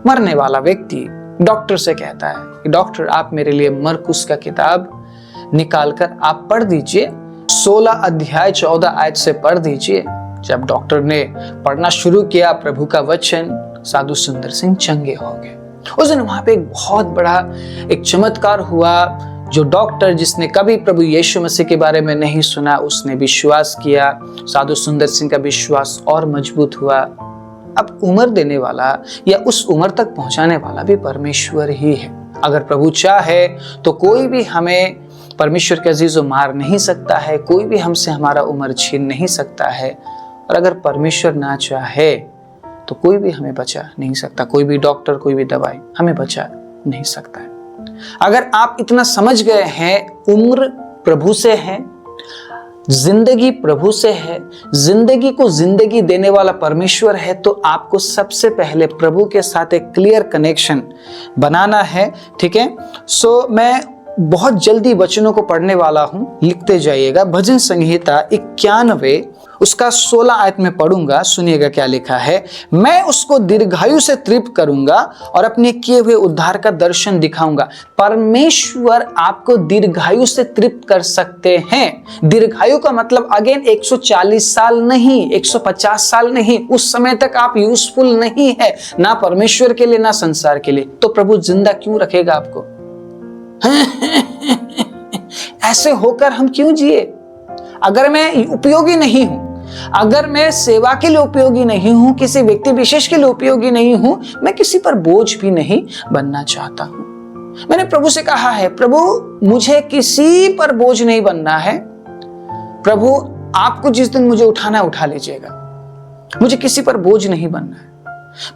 मरने वाला व्यक्ति डॉक्टर से कहता है कि डॉक्टर, आप मेरे लिए मरकुस का किताब निकालकर आप पढ़ दीजिए, 16 अध्याय 14 आयत से पढ़ दीजिए। जब डॉक्टर ने पढ़ना शुरू किया प्रभु का वचन, साधु सुंदर सिंह चंगे हो गए। उस दिन वहां पे एक बहुत बड़ा एक चमत्कार हुआ। जो डॉक्टर जिसने कभी प्रभु यीशु मसीह के बारे में नहीं सुना, उसने विश्वास किया। साधु सुंदर सिंह का विश्वास और मजबूत हुआ। अब उम्र देने वाला या उस उम्र तक पहुंचाने वाला भी परमेश्वर ही है। अगर प्रभु चाहे तो कोई भी हमें परमेश्वर के अजीजों मार नहीं सकता है, कोई भी हमसे हमारा उम्र छीन नहीं सकता है। और अगर परमेश्वर ना चाहे तो कोई भी हमें बचा नहीं सकता, कोई भी डॉक्टर, कोई भी दवाई हमें बचा नहीं सकता है। अगर आप इतना समझ गए हैं, उम्र प्रभु से है, जिंदगी प्रभु से है, जिंदगी को जिंदगी देने वाला परमेश्वर है, तो आपको सबसे पहले प्रभु के साथ एक क्लियर कनेक्शन बनाना है। ठीक है? सो मैं बहुत जल्दी वचनों को पढ़ने वाला हूं, लिखते जाइएगा। भजन संहिता 91 उसका 16 आयत में पढ़ूंगा। सुनिएगा क्या लिखा है। मैं उसको दीर्घायु से तृप्त करूंगा और अपने किए हुए उद्धार का दर्शन दिखाऊंगा। परमेश्वर आपको दीर्घायु से तृप्त कर सकते हैं। दीर्घायु का मतलब अगेन 140 साल नहीं, 150 साल नहीं। उस समय तक आप यूजफुल नहीं है, ना परमेश्वर के लिए ना संसार के लिए। तो प्रभु जिंदा क्यों रखेगा आपको? ऐसे होकर हम क्यों जिए? अगर मैं उपयोगी नहीं हूं, अगर मैं सेवा के लिए उपयोगी नहीं हूं, किसी व्यक्ति विशेष के लिए उपयोगी नहीं हूं, मैं किसी पर बोझ भी नहीं बनना चाहता हूं। मैंने प्रभु से कहा है, प्रभु मुझे किसी पर बोझ नहीं बनना है। प्रभु आपको जिस दिन मुझे उठाना है उठा लीजिएगा, मुझे किसी पर बोझ नहीं बनना है।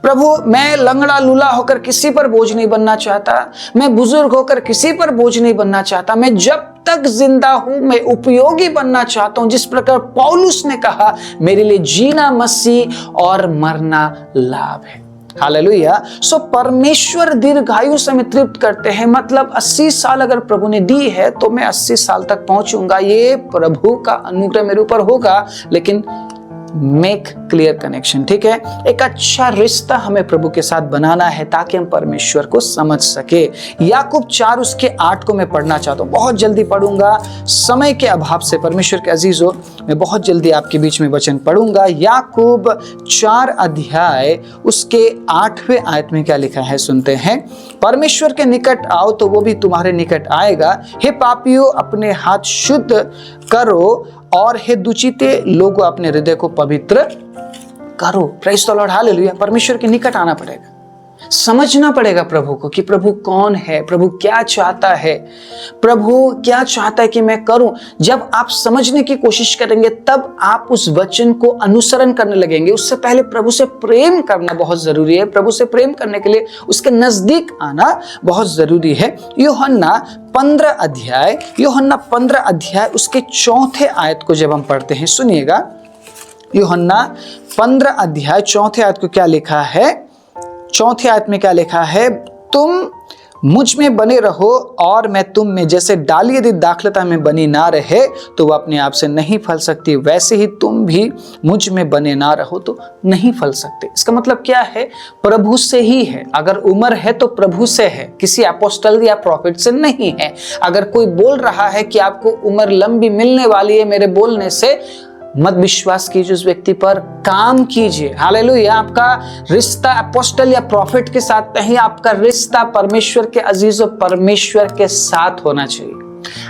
प्रभु मैं लंगड़ा लूला होकर किसी पर बोझ नहीं बनना चाहता, मैं बुजुर्ग होकर किसी पर बोझ नहीं बनना चाहता। मैं जब तक जिंदा हूं मैं उपयोगी बनना चाहता हूं। जिस प्रकार पौलुस ने कहा, मेरे लिए जीना मसीह और मरना लाभ है। हालेलुया। सो परमेश्वर दीर्घायु से हमें तृप्त करते हैं। मतलब 80 साल अगर प्रभु ने दी है तो मैं 80 साल तक पहुंचूंगा। ये प्रभु का अनुग्रह मेरे ऊपर होगा। लेकिन मेक क्लियर कनेक्शन। ठीक है? एक अच्छा रिश्ता हमें प्रभु के साथ बनाना है ताकि हम परमेश्वर को समझ सके। याकूब 4 उसके 8 को मैं पढ़ना चाहता हूं, बहुत जल्दी पढ़ूंगा समय के अभाव से। परमेश्वर के अजीजों, मैं बहुत जल्दी आपके बीच में वचन पढ़ूंगा। याकूब 4 अध्याय उसके 8वें आयत में क्या लिखा है, सुनते हैं। परमेश्वर के निकट आओ तो वो भी तुम्हारे निकट आएगा। हे पापियों, अपने हाथ शुद्ध करो और हे दुचिते लोगों, अपने हृदय को पवित्र करो। Praise the Lord, hallelujah. परमेश्वर के निकट आना पड़ेगा, समझना पड़ेगा प्रभु को कि प्रभु कौन है, प्रभु क्या चाहता है, प्रभु क्या चाहता है कि मैं करूं। जब आप समझने की कोशिश करेंगे तब आप उस वचन को अनुसरण करने लगेंगे। उससे पहले प्रभु से प्रेम करना बहुत जरूरी है। प्रभु से प्रेम करने के लिए उसके नजदीक आना बहुत जरूरी है। यूहन्ना 15 अध्याय उसके 4थे आयत को जब हम पढ़ते हैं, सुनिएगा। यूहन्ना 15 अध्याय 4थे आयत को क्या लिखा है? 4थे आयत में क्या लिखा है? तुम मुझ में बने रहो और मैं तुम में। जैसे डाली यदि दाखलता में बनी ना रहे तो वह अपने आप से नहीं फल सकती, वैसे ही तुम भी मुझ में बने ना रहो तो नहीं फल सकते। इसका मतलब क्या है? प्रभु से ही है। अगर उम्र है तो प्रभु से है, किसी अपोस्टल या प्रॉफिट से नहीं है। अगर कोई बोल रहा है कि आपको उम्र लंबी मिलने वाली है मेरे बोलने से, मत विश्वास कीजिए उस व्यक्ति पर, काम कीजिए। हालेलुया। आपका रिश्ता अपोस्टल या प्रॉफिट के साथ नहीं, आपका रिश्ता परमेश्वर के अजीजों परमेश्वर के साथ होना चाहिए।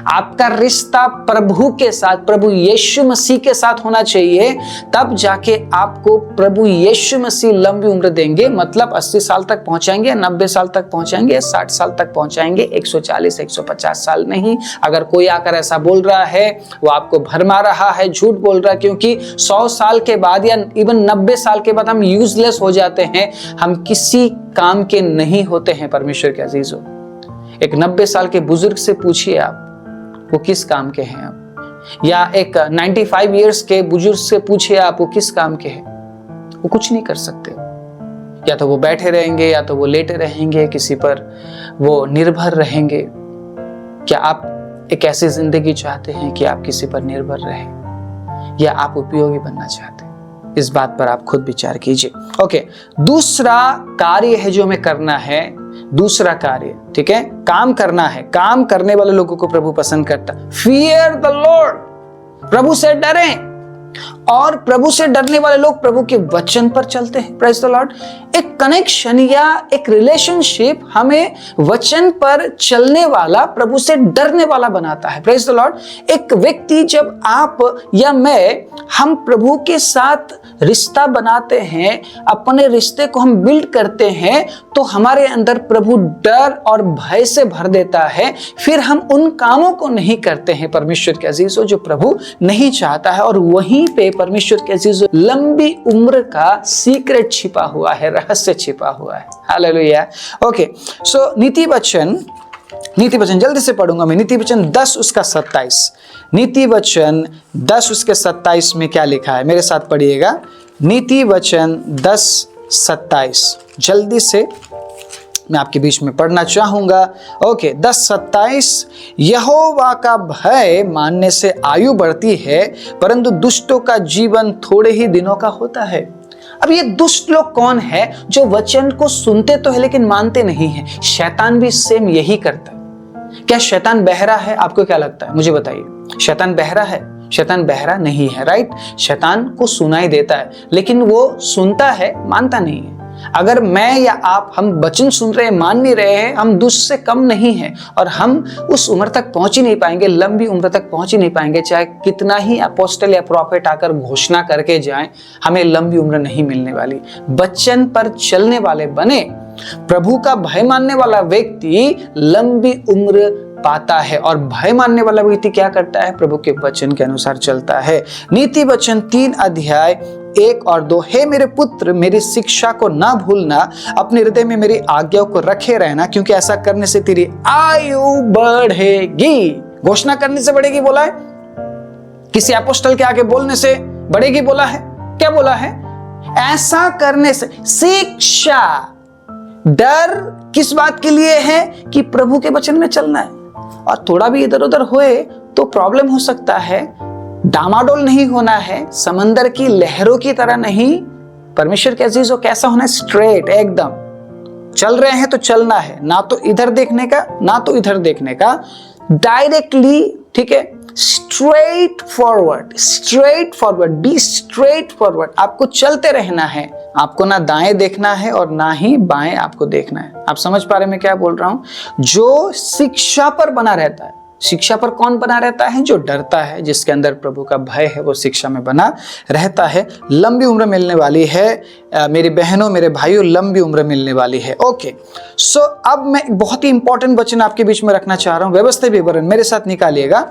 आपका रिश्ता प्रभु के साथ, प्रभु यीशु मसीह के साथ होना चाहिए। तब जाके आपको प्रभु यीशु मसीह लंबी उम्र देंगे। मतलब 80 साल तक पहुंचाएंगे, 90 साल तक पहुंचाएंगे, 60 साल तक पहुंचाएंगे, 140 150 साल नहीं। अगर कोई आकर ऐसा बोल रहा है वो आपको भरमा रहा है, झूठ बोल रहा है, क्योंकि 100 साल के बाद या इवन 90 साल के बाद हम यूजलेस हो जाते हैं, हम किसी काम के नहीं होते हैं परमेश्वर के अजीजों। एक 90 साल के बुजुर्ग से पूछिए आप, वो किस काम के हैं आप, या एक 95 इयर्स के बुजुर्ग से पूछिए आप, वो किस काम के हैं? वो कुछ नहीं कर सकते। या तो वो बैठे रहेंगे या तो वो लेटे रहेंगे, किसी पर वो निर्भर रहेंगे। क्या आप एक ऐसी जिंदगी चाहते हैं कि आप किसी पर निर्भर रहें, या आप उपयोगी बनना चाहते हैं? इस बात पर आप खुद विचार कीजिए। ओके, दूसरा कार्य है जो हमें करना है। दूसरा कार्य, ठीक है, काम करना है। काम करने वाले लोगों को प्रभु पसंद करता। फियर द लॉर्ड, प्रभु से डरें। और प्रभु से डरने वाले लोग प्रभु के वचन पर चलते हैं। Praise the Lord. एक कनेक्शन या एक रिलेशनशिप हमें वचन पर चलने वाला, प्रभु से डरने वाला बनाता है। Praise the Lord. एक व्यक्ति, जब आप या मैं, हम प्रभु के साथ रिश्ता बनाते हैं, अपने रिश्ते को हम बिल्ड करते हैं, तो हमारे अंदर प्रभु डर और भय से भर देता है। फिर हम उन कामों को नहीं करते हैं परमेश्वर के अजीजों जो प्रभु नहीं चाहता है। और वहीं पे परमेश्वर के अजीजों लंबी उम्र का सीक्रेट छिपा हुआ है, रहस्य छिपा हुआ है। हालेलुया। ओके, सो नीति वचन जल्दी से पढ़ूंगा मैं। नीति वचन 10 उसका 27। नीति वचन 10 उसके 27 में क्या लिखा है, मेरे साथ पढ़िएगा। नीति वचन 10:27 जल्दी से मैं आपके बीच में पढ़ना चाहूंगा। ओके, 10:27। यहोवा का भय मानने से आयु बढ़ती है, परंतु दुष्टों का जीवन थोड़े ही दिनों का होता है। अब ये दुष्ट लोग कौन है? जो वचन को सुनते तो है लेकिन मानते नहीं है। शैतान भी सेम यही करता है। क्या शैतान बहरा है? आपको क्या लगता है, मुझे बताइए। शैतान बहरा है? शैतान बहरा नहीं है, राइट। शैतान को सुनाई देता है लेकिन वो सुनता है, मानता नहीं है। अगर मैं या आप, हम वचन सुन रहे हैं, मान नहीं रहे हैं, हम दुष्ट से कम नहीं हैं, और हम उस उम्र तक पहुंच ही नहीं पाएंगे, लंबी उम्र तक पहुंच ही नहीं पाएंगे। चाहे कितना ही अपोस्टल या प्रॉफिट आकर घोषणा करके जाएं, हमें लंबी उम्र नहीं मिलने वाली। वचन पर चलने वाले बने, प्रभु का भय मानने वाला व्यक्ति लंबी उम्र पाता है। और भय मानने वाला व्यक्ति क्या करता है? प्रभु के वचन के अनुसार चलता है। नीति वचन 3:1 और 2। हे मेरे पुत्र, मेरी शिक्षा को ना भूलना, अपने हृदय में मेरी आज्ञाओं को रखे रहना, क्योंकि ऐसा करने से तेरी आयु बढ़ेगी। घोषणा करने से बढ़ेगी बोला है, किसी अपोस्टल के आगे बोलने से बढ़ेगी बोला है। क्या बोला है? ऐसा करने से। शिक्षा, डर किस बात के लिए है? कि प्रभु के वचन में चलना है। और थोड़ा भी इधर उधर होए तो प्रॉब्लम हो सकता है। डामाडोल नहीं होना है, समंदर की लहरों की तरह नहीं। परमेश्वर के अजीजों, कैसा होना है? स्ट्रेट, एकदम चल रहे हैं तो चलना है, ना तो इधर देखने का ना तो इधर देखने का, डायरेक्टली, ठीक है, straight forward, be straight forward. आपको चलते रहना है, आपको ना दाएं देखना है और ना ही बाएं आपको देखना है। आप समझ पा रहे मैं क्या बोल रहा हूं? जो शिक्षा पर बना रहता है। शिक्षा पर कौन बना रहता है? जो डरता है, जिसके अंदर प्रभु का भय है, वो शिक्षा में बना रहता है। लंबी उम्र मिलने वाली है मेरी बहनों, मेरे भाइयों, लंबी उम्र मिलने वाली है। ओके, सो अब मैं बहुत ही इंपॉर्टेंट वचन आपके बीच में रखना चाह रहा हूं। व्यवस्था विवरण मेरे साथ निकालिएगा।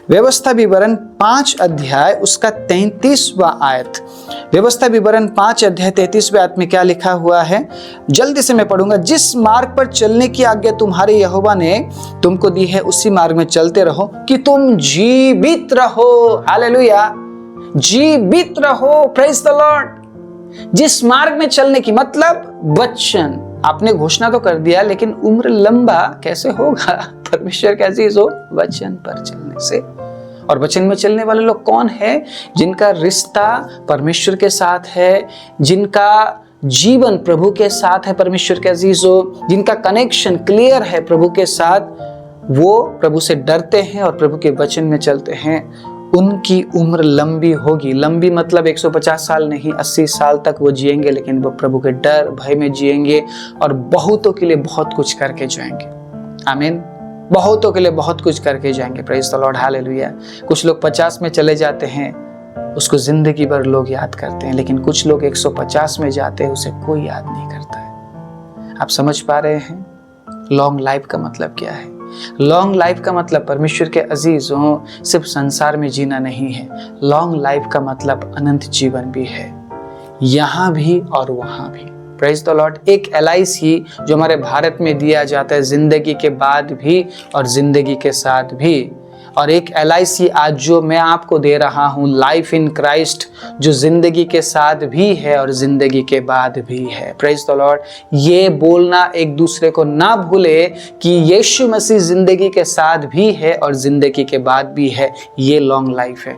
व्यवस्था विवरण 5 अध्याय उसका 33वां आयत। व्यवस्था विवरण 5 अध्याय 33वें आयत में क्या लिखा हुआ है, जल्दी से मैं पढ़ूंगा। जिस मार्ग पर चलने की आज्ञा तुम्हारे यहोवा ने तुमको दी है, उसी मार्ग में चलते रहो कि तुम जीवित रहो। हालेलुया, जीवित रहो। Praise the Lord. जिस मार्ग में चलने की मतलब वचन, आपने घोषणा तो कर दिया, लेकिन उम्र लंबा कैसे होगा? परमेश्वर के अजीजों, वचन पर चलने से। और वचन में चलने वाले लोग कौन है? जिनका रिश्ता परमेश्वर के साथ है, जिनका जीवन प्रभु के साथ है परमेश्वर के अजीजों, जिनका कनेक्शन क्लियर है प्रभु के साथ, वो प्रभु से डरते हैं और प्रभु के वचन में चलते हैं। उनकी उम्र लंबी होगी। लंबी मतलब 150 साल नहीं, 80 साल तक वो जिएंगे, लेकिन वो प्रभु के डर भय में जिएंगे और बहुतों के लिए बहुत कुछ करके जाएंगे। आमीन। बहुतों के लिए बहुत कुछ करके जाएंगे। Praise the Lord, hallelujah. कुछ लोग 50 में चले जाते हैं, उसको जिंदगी भर लोग याद करते हैं, लेकिन कुछ लोग 150 में जाते हैं, उसे कोई याद नहीं करता है। आप समझ पा रहे हैं लॉन्ग लाइफ का मतलब क्या है? लॉन्ग लाइफ का मतलब परमेश्वर के अजीजों सिर्फ संसार में जीना नहीं है। लॉन्ग लाइफ का मतलब अनंत जीवन भी है, यहाँ भी और वहाँ भी। Praise the Lord. एक LIC जो हमारे भारत में दिया जाता है जिंदगी के बाद भी और जिंदगी के साथ भी, और एक LIC आज जो मैं आपको दे रहा हूँ, लाइफ इन क्राइस्ट, जो जिंदगी के साथ भी है और जिंदगी के बाद भी है। Praise the Lord. ये बोलना एक दूसरे को ना भूले कि यीशु मसीह जिंदगी के साथ भी है और जिंदगी के बाद भी है। ये लॉन्ग लाइफ है।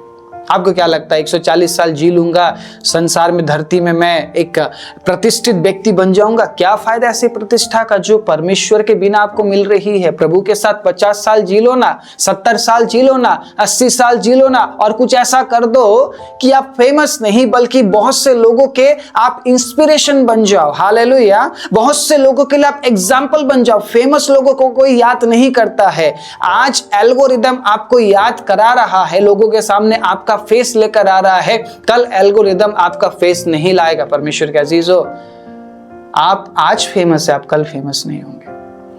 आपको क्या लगता है 140 साल जी लूंगा, संसार में, धरती में मैं एक प्रतिष्ठित व्यक्ति बन जाऊंगा? क्या फायदा ऐसी प्रतिष्ठा का जो परमेश्वर के बिना आपको मिल रही है? प्रभु के साथ 50 साल जी लो ना, 70 साल जी लो ना, 80 साल जी लो ना, और कुछ ऐसा कर दो कि आप फेमस नहीं बल्कि बहुत से लोगों के आप इंस्पिरेशन बन जाओ। हालेलुया। बहुत से लोगों के लिए आप एग्जाम्पल बन जाओ। फेमस लोगों को कोई याद नहीं करता है। आज एल्गोरिदम आपको याद करा रहा है, लोगों के सामने आपका फेस लेकर आ रहा है। कल एल्गोरिदम आपका फेस नहीं लाएगा। परमेश्वर के अजीजों, आप आज फेमस है, आप कल फेमस नहीं होंगे,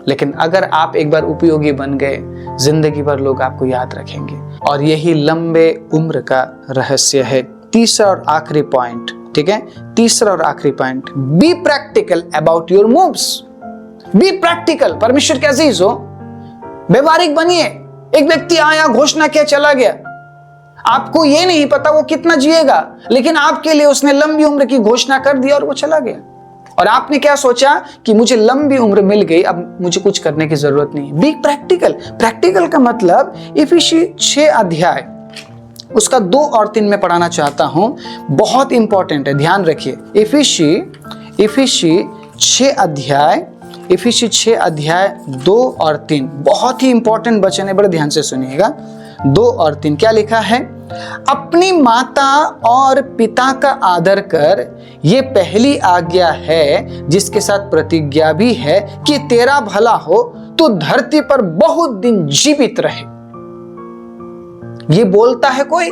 लेकिन अगर आप एक बार उपयोगी बन गए, जिंदगी भर लोग आपको याद रखेंगे। और यही लंबे उम्र का रहस्य है। तीसरा और आखिरी पॉइंट, ठीक है, तीसरा और आखिरी point, be practical about your moves. Be practical. परमेश्वर के अजीजों, व्यवहारिक बनिए। एक व्यक्ति आया, घोषणा किया, चला गया। आपको ये नहीं पता वो कितना जिएगा, लेकिन आपके लिए उसने लंबी उम्र की घोषणा कर दी और वो चला गया। और आपने क्या सोचा कि मुझे लंबी उम्र मिल गई, अब मुझे कुछ करने की जरूरत नहीं। Be practical. प्रैक्टिकल का मतलब इफिसी 6 अध्याय, उसका 2 और 3 में पढ़ाना चाहता हूं। बहुत इंपॉर्टेंट है, ध्यान रखिए। इफिसी 6 अध्याय 2 और 3 बहुत ही इंपॉर्टेंट वचन है, बड़े ध्यान से सुनिएगा। 2 और 3 क्या लिखा है? अपनी माता और पिता का आदर कर, ये पहली आज्ञा है जिसके साथ प्रतिज्ञा भी है कि तेरा भला हो, तो धरती पर बहुत दिन जीवित रहे। ये बोलता है कोई?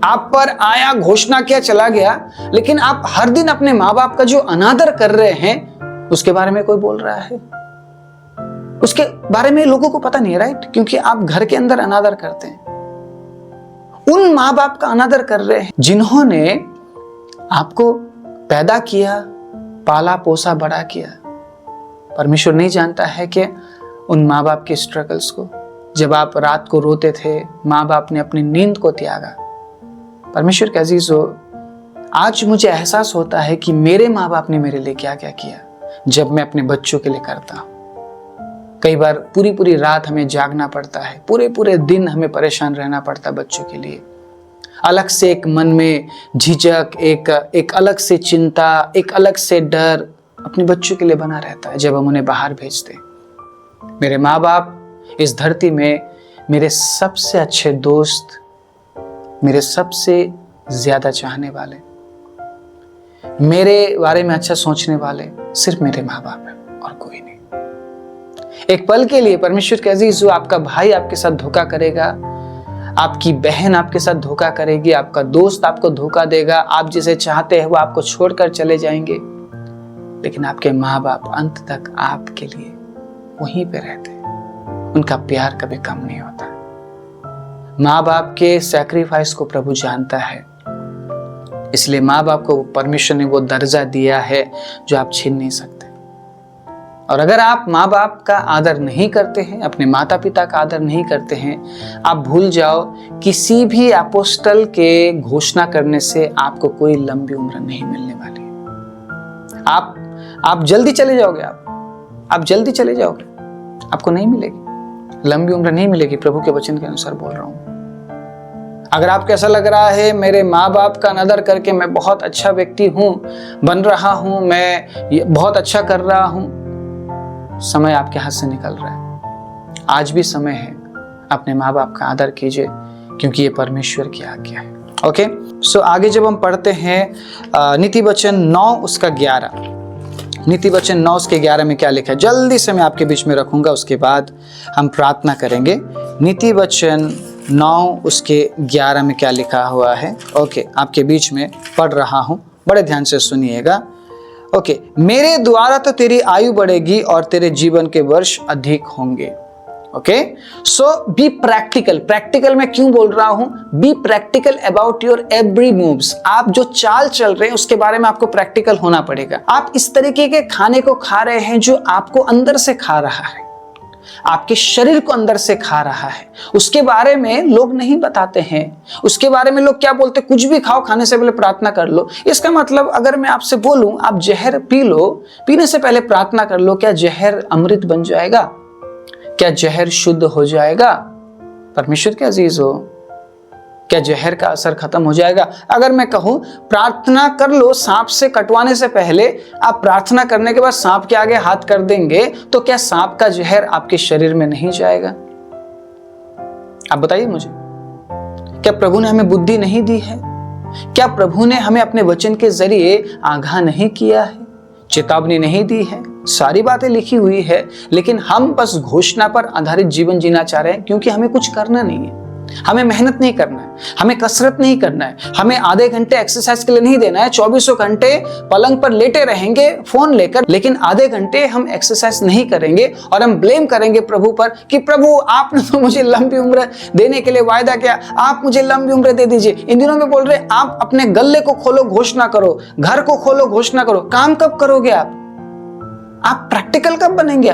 आप पर आया, घोषणा किया, चला गया, लेकिन आप हर दिन अपने माँ बाप का जो अनादर कर रहे हैं, उसके बारे में कोई बोल रहा है? उसके बारे में लोगों को पता नहीं है, राइट? क्योंकि आप घर के अंदर अनादर करते हैं। उन माँ बाप का अनादर कर रहे हैं जिन्होंने आपको पैदा किया, पाला पोसा, बड़ा किया। परमेश्वर नहीं जानता है कि उन माँ बाप के स्ट्रगल्स को? जब आप रात को रोते थे, माँ बाप ने अपनी नींद को त्यागा। परमेश्वर के अजीजों, आज मुझे एहसास होता है कि मेरे माँ बाप ने मेरे लिए क्या क्या किया, जब मैं अपने बच्चों के लिए करता हूं। कई बार पूरी पूरी रात हमें जागना पड़ता है, पूरे पूरे दिन हमें परेशान रहना पड़ता है बच्चों के लिए। अलग से एक मन में झिझक, एक अलग से चिंता, एक अलग से डर अपने बच्चों के लिए बना रहता है जब हम उन्हें बाहर भेजते। मेरे माँ बाप इस धरती में मेरे सबसे अच्छे दोस्त, मेरे सबसे ज्यादा चाहने वाले, मेरे बारे में अच्छा सोचने वाले सिर्फ मेरे माँ बाप हैं और कोई नहीं। एक पल के लिए परमेश्वर के अजीजों, आपका भाई आपके साथ धोखा करेगा, आपकी बहन आपके साथ धोखा करेगी, आपका दोस्त आपको धोखा देगा, आप जिसे चाहते हैं वो आपको छोड़कर चले जाएंगे, लेकिन आपके माँ बाप अंत तक आपके लिए वहीं पे रहते हैं। उनका प्यार कभी कम नहीं होता। माँ बाप के सैक्रिफाइस को प्रभु जानता है, इसलिए माँ बाप को परमेश्वर ने वो दर्जा दिया है जो आप छीन नहीं सकते। और अगर आप माँ बाप का आदर नहीं करते हैं, अपने माता पिता का आदर नहीं करते हैं, आप भूल जाओ, किसी भी अपोस्टल के घोषणा करने से आपको कोई लंबी उम्र नहीं मिलने वाली। आप जल्दी चले जाओगे, आप जल्दी चले जाओगे, आपको नहीं मिलेगी, लंबी उम्र नहीं मिलेगी। प्रभु के वचन के अनुसार बोल रहा हूं। अगर आपको ऐसा लग रहा है मेरे माँ बाप का अनादर करके मैं बहुत अच्छा व्यक्ति हूं, बन रहा हूं, मैं बहुत अच्छा कर रहा हूं, समय आपके हाथ से निकल रहा है। आज भी समय है, अपने माँ बाप का आदर कीजिए, क्योंकि ये परमेश्वर की आज्ञा है। ओके, सो आगे जब हम पढ़ते हैं नीति वचन 9 उसका 11, नीति वचन 9 उसके 11 में क्या लिखा है, जल्दी से मैं आपके बीच में रखूंगा, उसके बाद हम प्रार्थना करेंगे। नीति वचन 9 उसके 11 में क्या लिखा हुआ है। ओके, आपके बीच में पढ़ रहा हूं, बड़े ध्यान से सुनिएगा। ओके, मेरे द्वारा तो तेरी आयु बढ़ेगी और तेरे जीवन के वर्ष अधिक होंगे। Okay, so be practical. Practical मैं क्यों बोल रहा हूं? Be practical about your every moves. आप जो चाल चल रहे हैं उसके बारे में आपको प्रैक्टिकल होना पड़ेगा। आप इस तरीके के खाने को खा रहे हैं जो आपको अंदर से खा रहा है, आपके शरीर को अंदर से खा रहा है, उसके बारे में लोग नहीं बताते हैं। उसके बारे में लोग क्या बोलते, कुछ भी खाओ, खाने से पहले प्रार्थना कर लो। इसका मतलब अगर मैं आपसे बोलूं आप जहर पी लो, पीने से पहले प्रार्थना कर लो, क्या जहर अमृत बन जाएगा? क्या जहर शुद्ध हो जाएगा? परमेश्वर के अजीज हो, क्या जहर का असर खत्म हो जाएगा? अगर मैं कहूं प्रार्थना कर लो, सांप से कटवाने से पहले आप प्रार्थना करने के बाद सांप के आगे हाथ कर देंगे, तो क्या सांप का जहर आपके शरीर में नहीं जाएगा? आप बताइए मुझे, क्या प्रभु ने हमें बुद्धि नहीं दी है? क्या प्रभु ने हमें अपने वचन के जरिए आगाह नहीं किया है, चेतावनी नहीं दी है? सारी बातें लिखी हुई है, लेकिन हम बस घोषणा पर आधारित जीवन जीना चाह रहे हैं, क्योंकि हमें कुछ करना नहीं है, हमें मेहनत नहीं करना है, हमें कसरत नहीं करना है, हमें आधे घंटे एक्सरसाइज के लिए नहीं देना है। 24 घंटे पलंग पर लेटे रहेंगे फोन लेकर, लेकिन आधे घंटे हम एक्सरसाइज नहीं करेंगे और हम ब्लेम करेंगे प्रभु पर कि प्रभु आपने तो मुझे लंबी उम्र देने के लिए वायदा किया, आप मुझे लंबी उम्र दे दीजिए। इन दिनों में बोल रहे आप अपने गल्ले को खोलो, घोषणा करो, घर को खोलो, घोषणा करो। काम कब करोगे आप प्रैक्टिकल कब बनेंगे?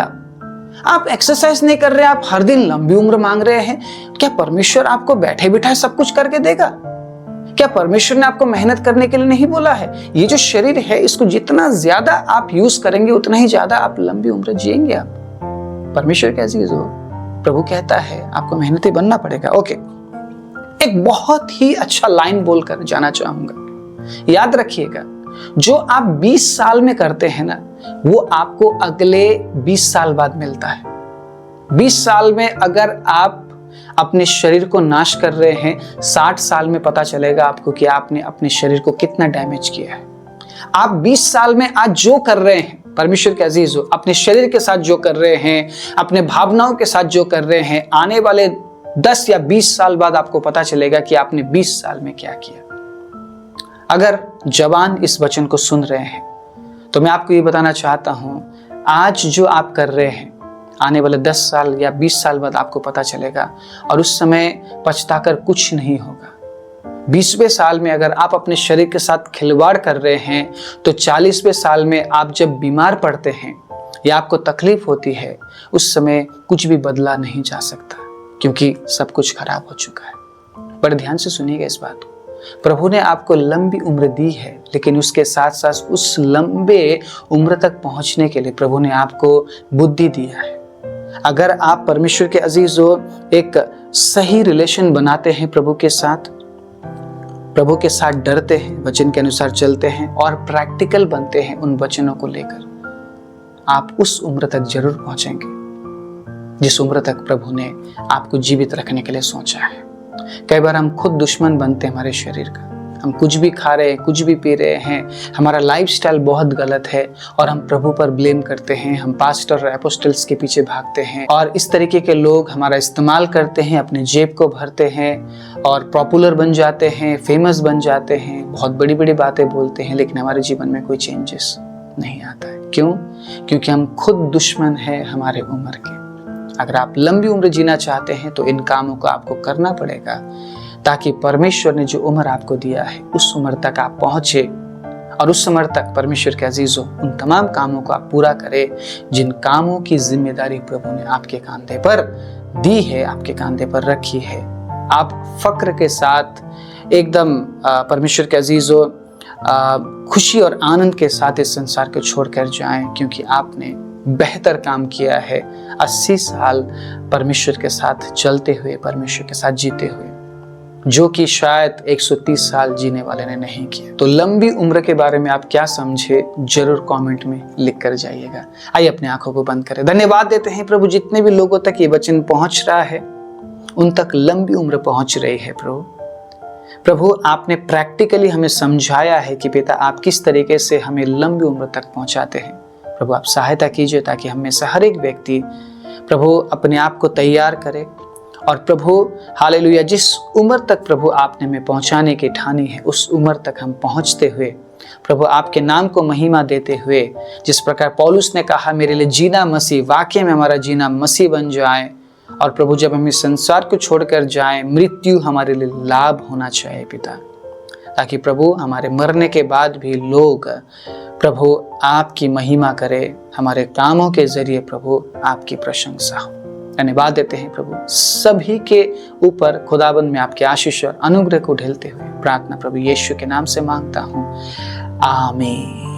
आप एक्सरसाइज नहीं कर रहे, आप हर दिन लंबी उम्र मांग रहे हैं। क्या परमेश्वर आपको बैठे बिठाए सब कुछ करके देगा? क्या परमेश्वर ने आपको मेहनत करने के लिए नहीं बोला है? ये जो शरीर है, इसको जितना ज्यादा आप यूज करेंगे उतना ही ज्यादा आप लंबी उम्र जिएंगे। आप परमेश्वर के अजीज हो, प्रभु कहता है आपको मेहनती बनना पड़ेगा। ओके, एक बहुत ही अच्छा लाइन बोलकर जाना चाहूंगा, याद रखिएगा, जो आप 20 साल में करते हैं ना, वो आपको अगले 20 साल बाद मिलता है। 20 साल में अगर आप अपने शरीर को नाश कर रहे हैं, 60 साल में पता चलेगा आपको कि आपने अपने शरीर को कितना डैमेज किया है। आप 20 साल में आज जो कर रहे हैं, परमेश्वर के अजीज हो, अपने शरीर के साथ जो कर रहे हैं, अपने भावनाओं के साथ जो कर रहे हैं, आने वाले 10 या 20 साल बाद आपको पता चलेगा कि आपने 20 साल में क्या किया। अगर जवान इस वचन को सुन रहे हैं तो मैं आपको ये बताना चाहता हूं, आज जो आप कर रहे हैं, आने वाले 10 साल या 20 साल बाद आपको पता चलेगा और उस समय पछताकर कुछ नहीं होगा। 20वें साल में अगर आप अपने शरीर के साथ खिलवाड़ कर रहे हैं, तो 40वें साल में आप जब बीमार पड़ते हैं या आपको तकलीफ होती है, उस समय कुछ भी बदला नहीं जा सकता, क्योंकि सब कुछ खराब हो चुका है। बड़े ध्यान से सुनिएगा इस बात को। प्रभु ने आपको लंबी उम्र दी है, लेकिन उसके साथ साथ उस लंबे उम्र तक पहुंचने के लिए प्रभु ने आपको बुद्धि दिया है। अगर आप परमेश्वर के अजीज हो, एक सही रिलेशन बनाते हैं प्रभु के साथ डरते हैं, वचन के अनुसार चलते हैं और प्रैक्टिकल बनते हैं उन वचनों को लेकर, आप उस उम्र तक जरूर पहुंचेंगे जिस उम्र तक प्रभु ने आपको जीवित रखने के लिए सोचा है। कई बार हम खुद दुश्मन बनते हैं हमारे शरीर का। हम कुछ भी खा रहे हैं, कुछ भी पी रहे हैं, हमारा लाइफस्टाइल बहुत गलत है और हम प्रभु पर ब्लेम करते हैं। हम पास्टर और एपोस्टल्स के पीछे भागते हैं और इस तरीके के लोग हमारा इस्तेमाल करते हैं, अपने जेब को भरते हैं और पॉपुलर बन जाते हैं, फेमस बन जाते हैं, बहुत बड़ी बड़ी बातें बोलते हैं, लेकिन हमारे जीवन में कोई चेंजेस नहीं आता है। क्यों? क्योंकि हम खुद दुश्मन हैं हमारे उम्र के। अगर आप लंबी उम्र जीना चाहते हैं तो इन कामों को आपको करना पड़ेगा, ताकि परमेश्वर ने जो उम्र आपको दिया है उस उम्र तक आप पहुंचे और उस उम्र तक परमेश्वर के अजीजों उन तमाम कामों को आप पूरा करें जिन कामों की जिम्मेदारी प्रभु ने आपके कांधे पर दी है, आपके कांधे पर रखी है। आप फक्र के साथ एकदम परमेश्वर के अजीजों खुशी और आनंद के साथ इस संसार को छोड़कर जाएं, क्योंकि आपने बेहतर काम किया है 80 साल परमेश्वर के साथ चलते हुए, परमेश्वर के साथ जीते हुए, जो कि शायद 130 साल जीने वाले ने नहीं किया। तो लंबी उम्र के बारे में आप क्या समझे, जरूर कमेंट में लिख कर जाइएगा। आइए अपने आंखों को बंद करें। धन्यवाद देते हैं प्रभु, जितने भी लोगों तक ये वचन पहुंच रहा है उन तक लंबी उम्र पहुंच रही है। प्रभु आपने प्रैक्टिकली हमें समझाया है कि पिता आप किस तरीके से हमें लंबी उम्र तक पहुंचाते हैं। प्रभु आप सहायता कीजिए ताकि हम में से हर एक व्यक्ति प्रभु अपने आप को तैयार करे, और प्रभु हालेलुया जिस उम्र तक प्रभु आपने हमें पहुंचाने की ठानी है उस उम्र तक हम पहुंचते हुए प्रभु आपके नाम को महिमा देते हुए, जिस प्रकार पौलुस ने कहा मेरे लिए जीना मसीह, वाकई में हमारा जीना मसीह बन जाए। और प्रभु जब हम इस संसार को छोड़कर जाएं, मृत्यु हमारे लिए लाभ होना चाहिए पिता, ताकि प्रभु हमारे मरने के बाद भी लोग प्रभु आपकी महिमा करे, हमारे कामों के जरिए प्रभु आपकी प्रशंसा हो। धन्यवाद देते हैं प्रभु, सभी के ऊपर खुदाबंद में आपके आशीष और अनुग्रह को ढेलते हुए प्रार्थना प्रभु यीशु के नाम से मांगता हूँ, आमीन।